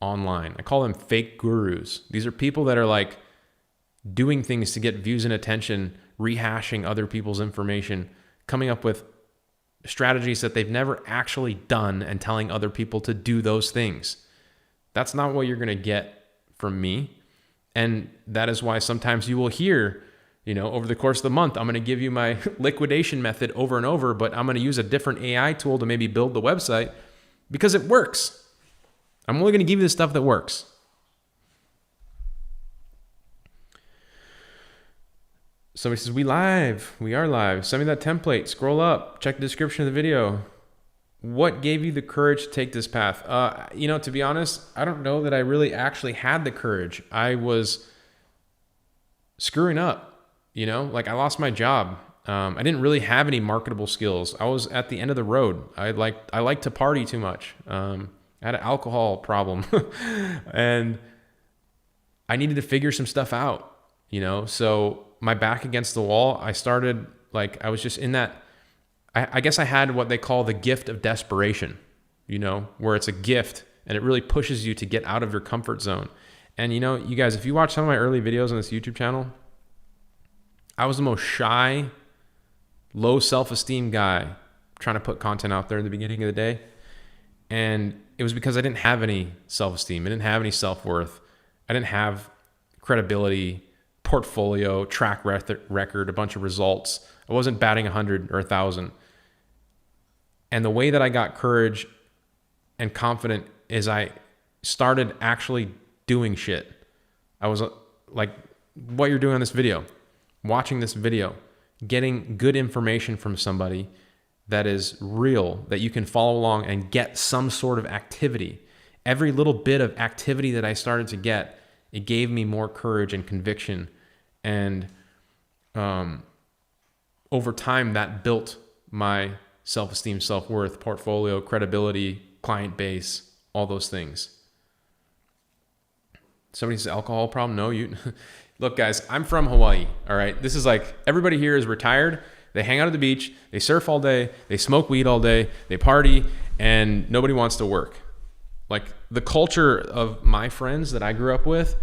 A: online. I call them fake gurus. These are people that are doing things to get views and attention, rehashing other people's information, coming up with strategies that they've never actually done and telling other people to do those things. That's not what you're going to get from me. And that is why sometimes you will hear, over the course of the month, I'm going to give you my liquidation method over and over, but I'm going to use a different AI tool to maybe build the website because it works. I'm only going to give you the stuff that works. Somebody says, we are live. Send me that template, scroll up, check the description of the video. What gave you the courage to take this path? To be honest, I don't know that I really actually had the courage. I was screwing up, I lost my job. I didn't really have any marketable skills. I was at the end of the road. I like to party too much. I had an alcohol problem and I needed to figure some stuff out, so my back against the wall, I started I was just in that, I guess I had what they call the gift of desperation, where it's a gift and it really pushes you to get out of your comfort zone. And you guys, if you watch some of my early videos on this YouTube channel, I was the most shy, low self-esteem guy trying to put content out there in the beginning of the day. And it was because I didn't have any self-esteem. I didn't have any self-worth. I didn't have credibility, portfolio, track record, a bunch of results. I wasn't batting 100 or 1,000. And the way that I got courage and confident is I started actually doing shit. I was like what you're doing on this video, watching this video, getting good information from somebody that is real, that you can follow along and get some sort of activity. Every little bit of activity that I started to get, it gave me more courage and conviction. And over time, that built my self-esteem, self-worth, portfolio, credibility, client base, all those things. Somebody says alcohol problem? No, you look, guys, I'm from Hawaii. All right. This is everybody here is retired. They hang out at the beach, they surf all day, they smoke weed all day, they party, and nobody wants to work. Like the culture of my friends that I grew up with,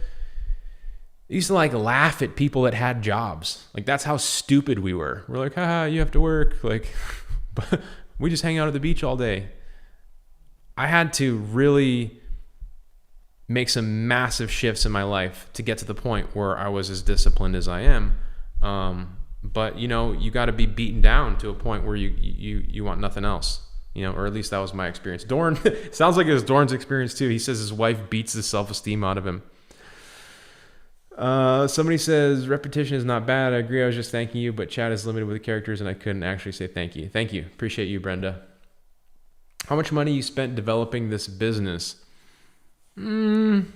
A: they used to like laugh at people that had jobs. Like that's how stupid we were. We're like, haha, you have to work. Like we just hang out at the beach all day. I had to really make some massive shifts in my life to get to the point where I was as disciplined as I am. But you know, you got to be beaten down to a point where you want nothing else, you know, or at least that was my experience. Dorn, sounds like it was Dorn's experience too. He says his wife beats the self-esteem out of him. Somebody says repetition is not bad. I agree. I was just thanking you, but chat is limited with the characters and I couldn't actually say thank you. Thank you. Appreciate you, Brenda. How much money you spent developing this business? I don't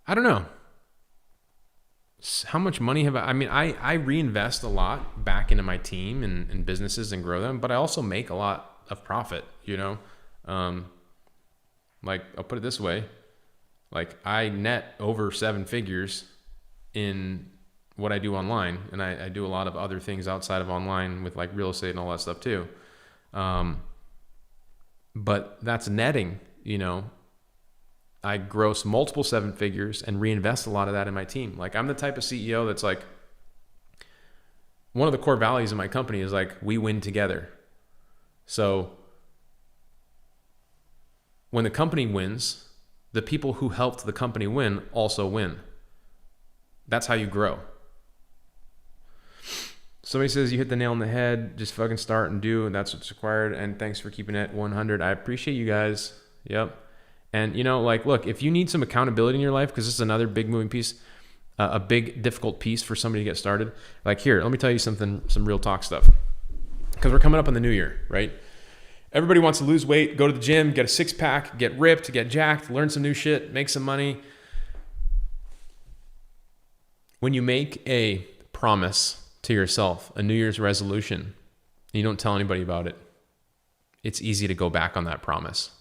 A: know. How much money have I mean, I reinvest a lot back into my team and businesses and grow them, but I also make a lot of profit, you know? Like I'll put it this way. Like I net over 7 figures in what I do online. And I do a lot of other things outside of online with like real estate and all that stuff too. But that's netting, you know. I gross multiple 7 figures and reinvest a lot of that in my team. Like I'm the type of CEO that's like, one of the core values of my company is like, we win together. So when the company wins, the people who helped the company win also win. That's how you grow. Somebody says you hit the nail on the head, just fucking start and do, and that's what's required. And thanks for keeping it 100. I appreciate you guys. Yep. And, you know, like, look, if you need some accountability in your life, because this is another big moving piece, a big difficult piece for somebody to get started. Like here, let me tell you something, some real talk stuff. Because we're coming up on the new year, right? Everybody wants to lose weight, go to the gym, get a 6-pack, get ripped, get jacked, learn some new shit, make some money. When you make a promise to yourself, a New Year's resolution, and you don't tell anybody about it, it's easy to go back on that promise.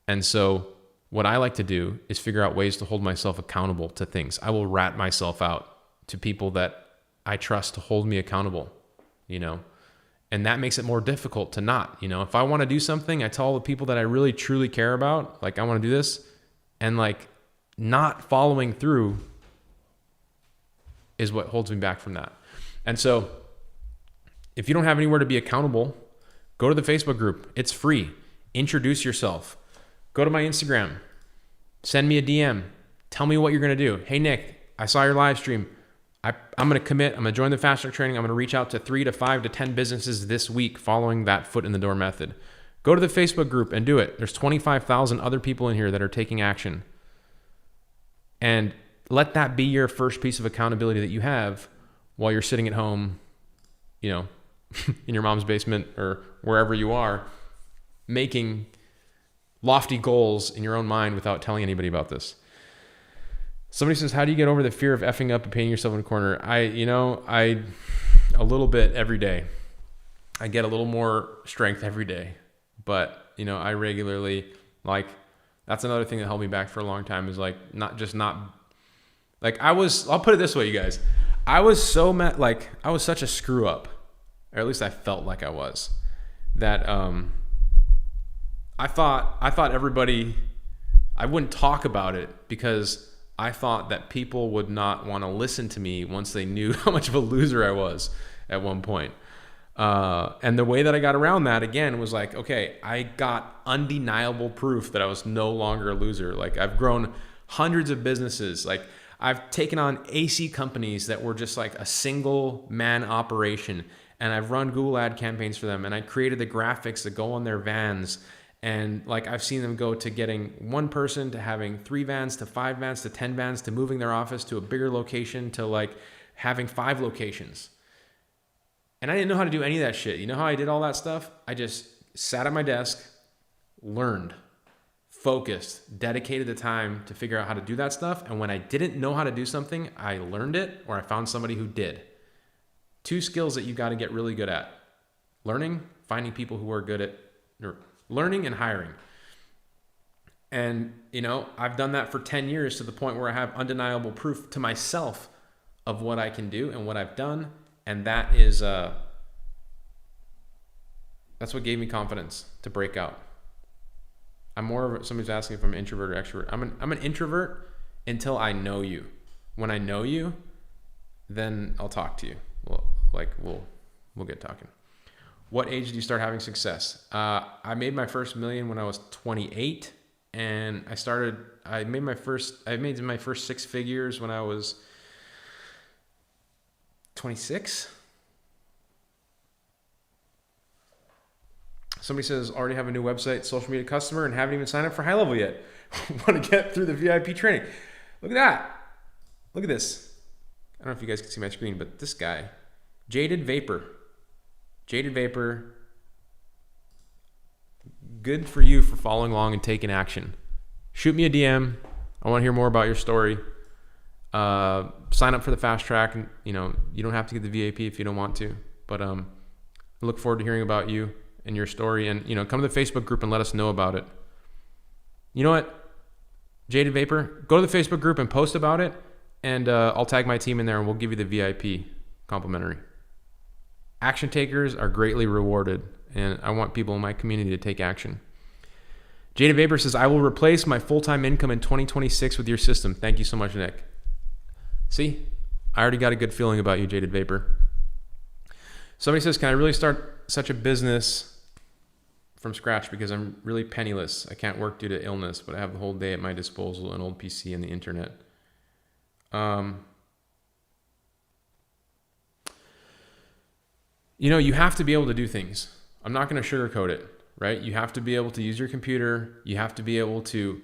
A: And so what I like to do is figure out ways to hold myself accountable to things. I will rat myself out to people that I trust to hold me accountable, you know, and that makes it more difficult to not, you know, if I want to do something, I tell the people that I really truly care about, like I want to do this, and like not following through is what holds me back from that. And so if you don't have anywhere to be accountable, go to the Facebook group. It's free. Introduce yourself. Go to my Instagram, send me a DM, tell me what you're going to do. Hey, Nick, I saw your live stream. I'm going to commit. I'm going to join the Fast Track training. I'm going to reach out to 3 to 5 to 10 businesses this week following that foot in the door method. Go to the Facebook group and do it. There's 25,000 other people in here that are taking action. And let that be your first piece of accountability that you have while you're sitting at home, you know, in your mom's basement or wherever you are, making lofty goals in your own mind without telling anybody about this. Somebody says, how do you get over the fear of effing up and painting yourself in a corner? A little bit every day. I get a little more strength every day, but you know, I regularly, like, that's another thing that held me back for a long time is like, I'll put it this way, you guys, I was such a screw up, or at least I felt like I was, that, I thought everybody, I wouldn't talk about it because I thought that people would not want to listen to me once they knew how much of a loser I was at one point. And the way that I got around that again was like, okay, I got undeniable proof that I was no longer a loser. Like I've grown hundreds of businesses. Like I've taken on AC companies that were just like a single man operation. And I've run Google ad campaigns for them. And I created the graphics that go on their vans. And like I've seen them go to getting 1 person to having 3 vans to 5 vans to 10 vans to moving their office to a bigger location to like having 5 locations. And I didn't know how to do any of that shit. You know how I did all that stuff? I just sat at my desk, learned, focused, dedicated the time to figure out how to do that stuff. And when I didn't know how to do something, I learned it or I found somebody who did. 2 skills that you got to get really good at. Learning, finding people who are good at learning and hiring. And, you know, I've done that for 10 years to the point where I have undeniable proof to myself of what I can do and what I've done. And that is That's what gave me confidence to break out. I'm more of somebody's asking if I'm an introvert or extrovert. I'm an introvert until I know you. When I know you, then I'll talk to you. We'll get talking. What age did you start having success? I made my first million when I was 28, and I made my first six figures when I was 26. Somebody says, already have a new website, social media customer, and haven't even signed up for high level yet. Want to get through the VIP training. Look at that. Look at this. I don't know if you guys can see my screen, but this guy, Jaded Vapor. Good for you for following along and taking action. Shoot me a DM. I want to hear more about your story. Sign up for the fast track, and you don't have to get the VIP if you don't want to. But I look forward to hearing about you and your story, and come to the Facebook group and let us know about it. You know what, Jaded Vapor, go to the Facebook group and post about it, and I'll tag my team in there and we'll give you the VIP complimentary. Action takers are greatly rewarded, and I want people in my community to take action. Jaded Vapor says, I will replace my full-time income in 2026 with your system. Thank you so much, Nick. See, I already got a good feeling about you, Jaded Vapor. Somebody says, can I really start such a business from scratch because I'm really penniless? I can't work due to illness, but I have the whole day at my disposal, an old PC and the internet. You have to be able to do things. I'm not going to sugarcoat it, right? You have to be able to use your computer. You have to be able to,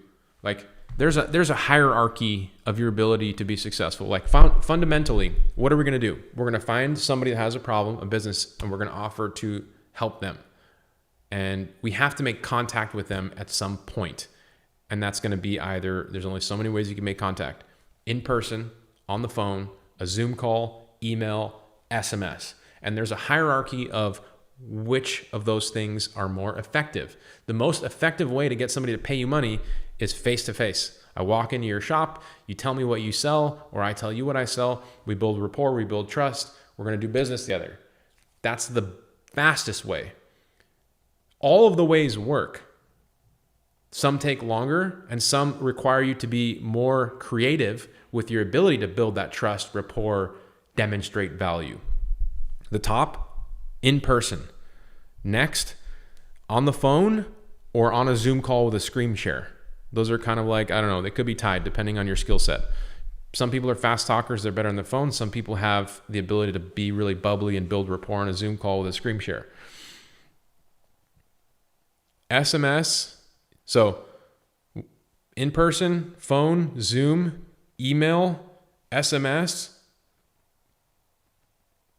A: there's a hierarchy of your ability to be successful. Fundamentally, what are we going to do? We're going to find somebody that has a problem, a business, and we're going to offer to help them. And we have to make contact with them at some point. And that's going to be either, there's only so many ways you can make contact: in person, on the phone, a Zoom call, email, SMS. And there's a hierarchy of which of those things are more effective. The most effective way to get somebody to pay you money is face-to-face. I walk into your shop, you tell me what you sell, or I tell you what I sell. We build rapport, we build trust. We're going to do business together. That's the fastest way. All of the ways work. Some take longer, and some require you to be more creative with your ability to build that trust, rapport, demonstrate value. The top, in person. Next, on the phone or on a Zoom call with a screen share. Those are kind of they could be tied depending on your skill set. Some people are fast talkers, they're better on the phone. Some people have the ability to be really bubbly and build rapport on a Zoom call with a screen share. SMS, so in person, phone, Zoom, email, SMS,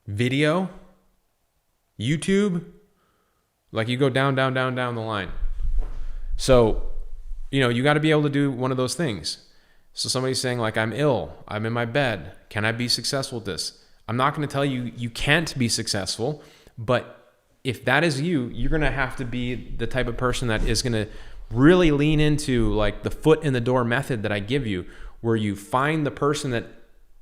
A: video, YouTube, you go down the line. So, you got to be able to do one of those things. So somebody's saying I'm ill, I'm in my bed. Can I be successful at this? I'm not going to tell you you can't be successful, but if that is you, you're going to have to be the type of person that is going to really lean into the foot in the door method that I give you, where you find the person that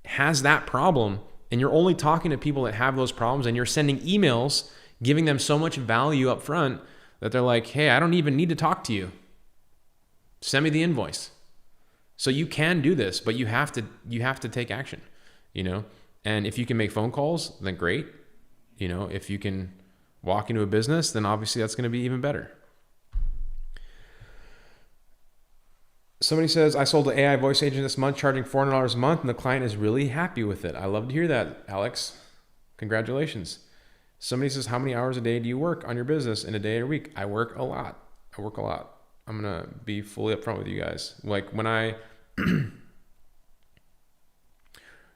A: has that problem, and you're only talking to people that have those problems, and you're sending emails giving them so much value up front that they're like, hey, I don't even need to talk to you. Send me the invoice. So you can do this, but you have to take action, and if you can make phone calls, then great. If you can walk into a business, then obviously that's going to be even better. Somebody says, I sold an AI voice agent this month, charging $400 a month, and the client is really happy with it. I love to hear that, Alex. Congratulations. Somebody says, how many hours a day do you work on your business in a day or a week? I work a lot. I'm going to be fully upfront with you guys. When I,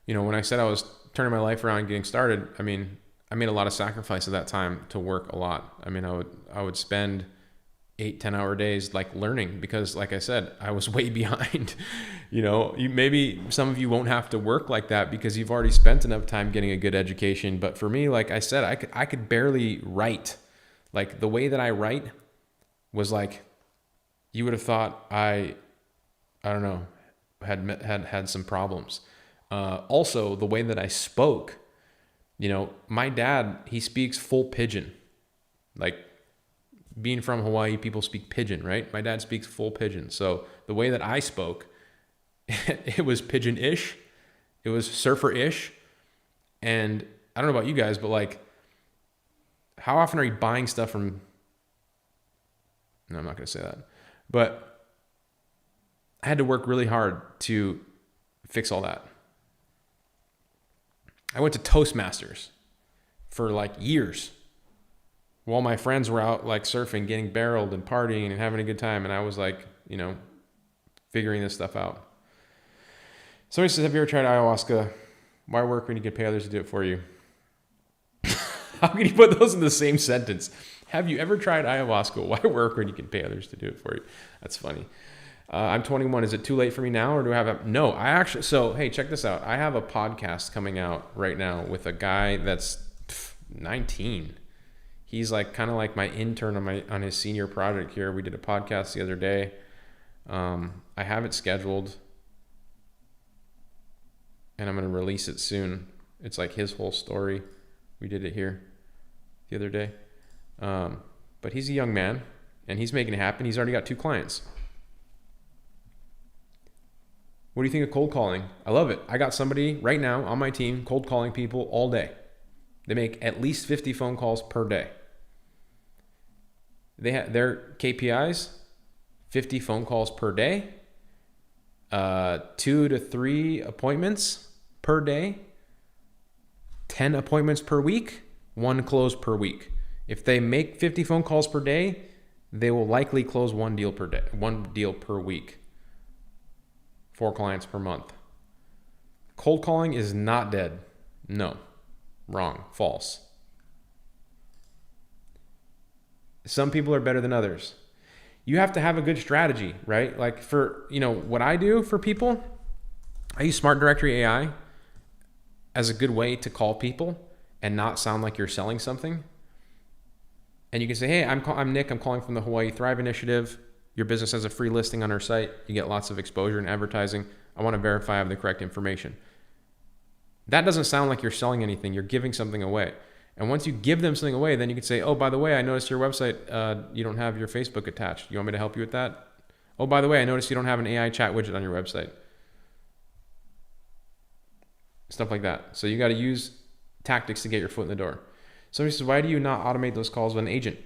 A: when I said I was turning my life around and getting started, I made a lot of sacrifice at that time to work a lot. I would spend 8-10 hour days learning, because like I said, I was way behind. Maybe some of you won't have to work like that because you've already spent enough time getting a good education. But for me, like I said, I could barely write. The way that I write was you would have thought I don't know, had some problems. Also, the way that I spoke, my dad, he speaks full pidgin. being from Hawaii, people speak Pidgin, right? My dad speaks full Pidgin. So the way that I spoke, it was Pidgin-ish. It was surfer-ish. And I don't know about you guys, but like, how often are you buying stuff from... No, I'm not going to say that. But I had to work really hard to fix all that. I went to Toastmasters for like years while my friends were out like surfing, getting barreled and partying and having a good time. And I was like, figuring this stuff out. Somebody says, have you ever tried ayahuasca? Why work when you can pay others to do it for you? How can you put those in the same sentence? Have you ever tried ayahuasca? Why work when you can pay others to do it for you? That's funny. I'm 21. Is it too late for me now, or do I have no, I actually, so, hey, check this out. I have a podcast coming out right now with a guy that's 19. He's like kind of like my intern on his senior project here. We did a podcast the other day. I have it scheduled and I'm going to release it soon. It's like his whole story. We did it here the other day. But he's a young man and he's making it happen. He's already got 2 clients. What do you think of cold calling? I love it. I got somebody right now on my team cold calling people all day. They make at least 50 phone calls per day. They have their KPIs, 50 phone calls per day, 2 to 3 appointments per day, 10 appointments per week, 1 close per week. If they make 50 phone calls per day, they will likely close 1 deal per day, 1 deal per week. 4 clients per month. Cold calling is not dead. No. Wrong. False. Some people are better than others. You have to have a good strategy, right? Like for, what I do for people, I use Smart Directory AI as a good way to call people and not sound like you're selling something. And you can say, hey, I'm Nick. I'm calling from the Hawaii Thrive Initiative. Your business has a free listing on our site. You get lots of exposure and advertising. I want to verify I have the correct information. That doesn't sound like you're selling anything. You're giving something away. And once you give them something away, then you can say, oh, by the way, I noticed your website, you don't have your Facebook attached. You want me to help you with that? Oh, by the way, I noticed you don't have an AI chat widget on your website. Stuff like that. So you got to use tactics to get your foot in the door. Somebody says, why do you not automate those calls with an agent?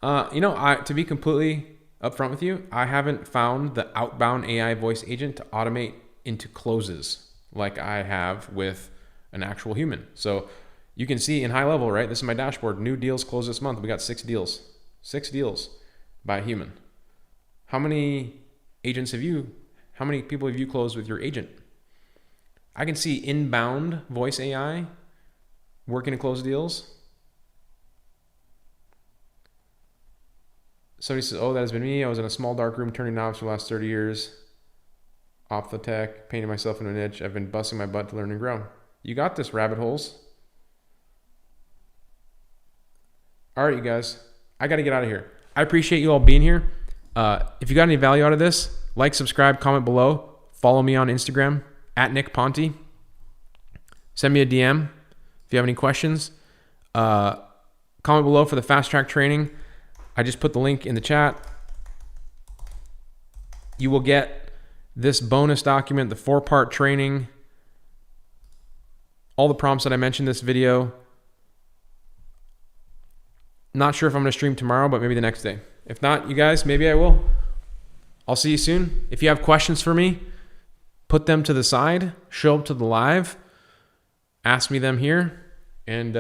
A: To be completely upfront with you, I haven't found the outbound AI voice agent to automate into closes like I have with an actual human. So you can see in high level, right? This is my dashboard. New deals closed this month. We got 6 deals. 6 deals by a human. How many people have you closed with your agent? I can see inbound voice AI working to close deals. Somebody says, oh, that has been me. I was in a small dark room turning knobs for the last 30 years. Off the tech, painting myself in a niche. I've been busting my butt to learn and grow. You got this, rabbit holes. All right, you guys. I got to get out of here. I appreciate you all being here. If you got any value out of this, like, subscribe, comment below. Follow me on Instagram, @NickPonte. Send me a DM if you have any questions. Comment below for the fast track training. I just put the link in the chat. You will get this bonus document, the 4-part training, all the prompts that I mentioned in this video. Not sure if I'm going to stream tomorrow, but maybe the next day. If not, you guys, maybe I will. I'll see you soon. If you have questions for me, put them to the side, show up to the live, ask me them here, and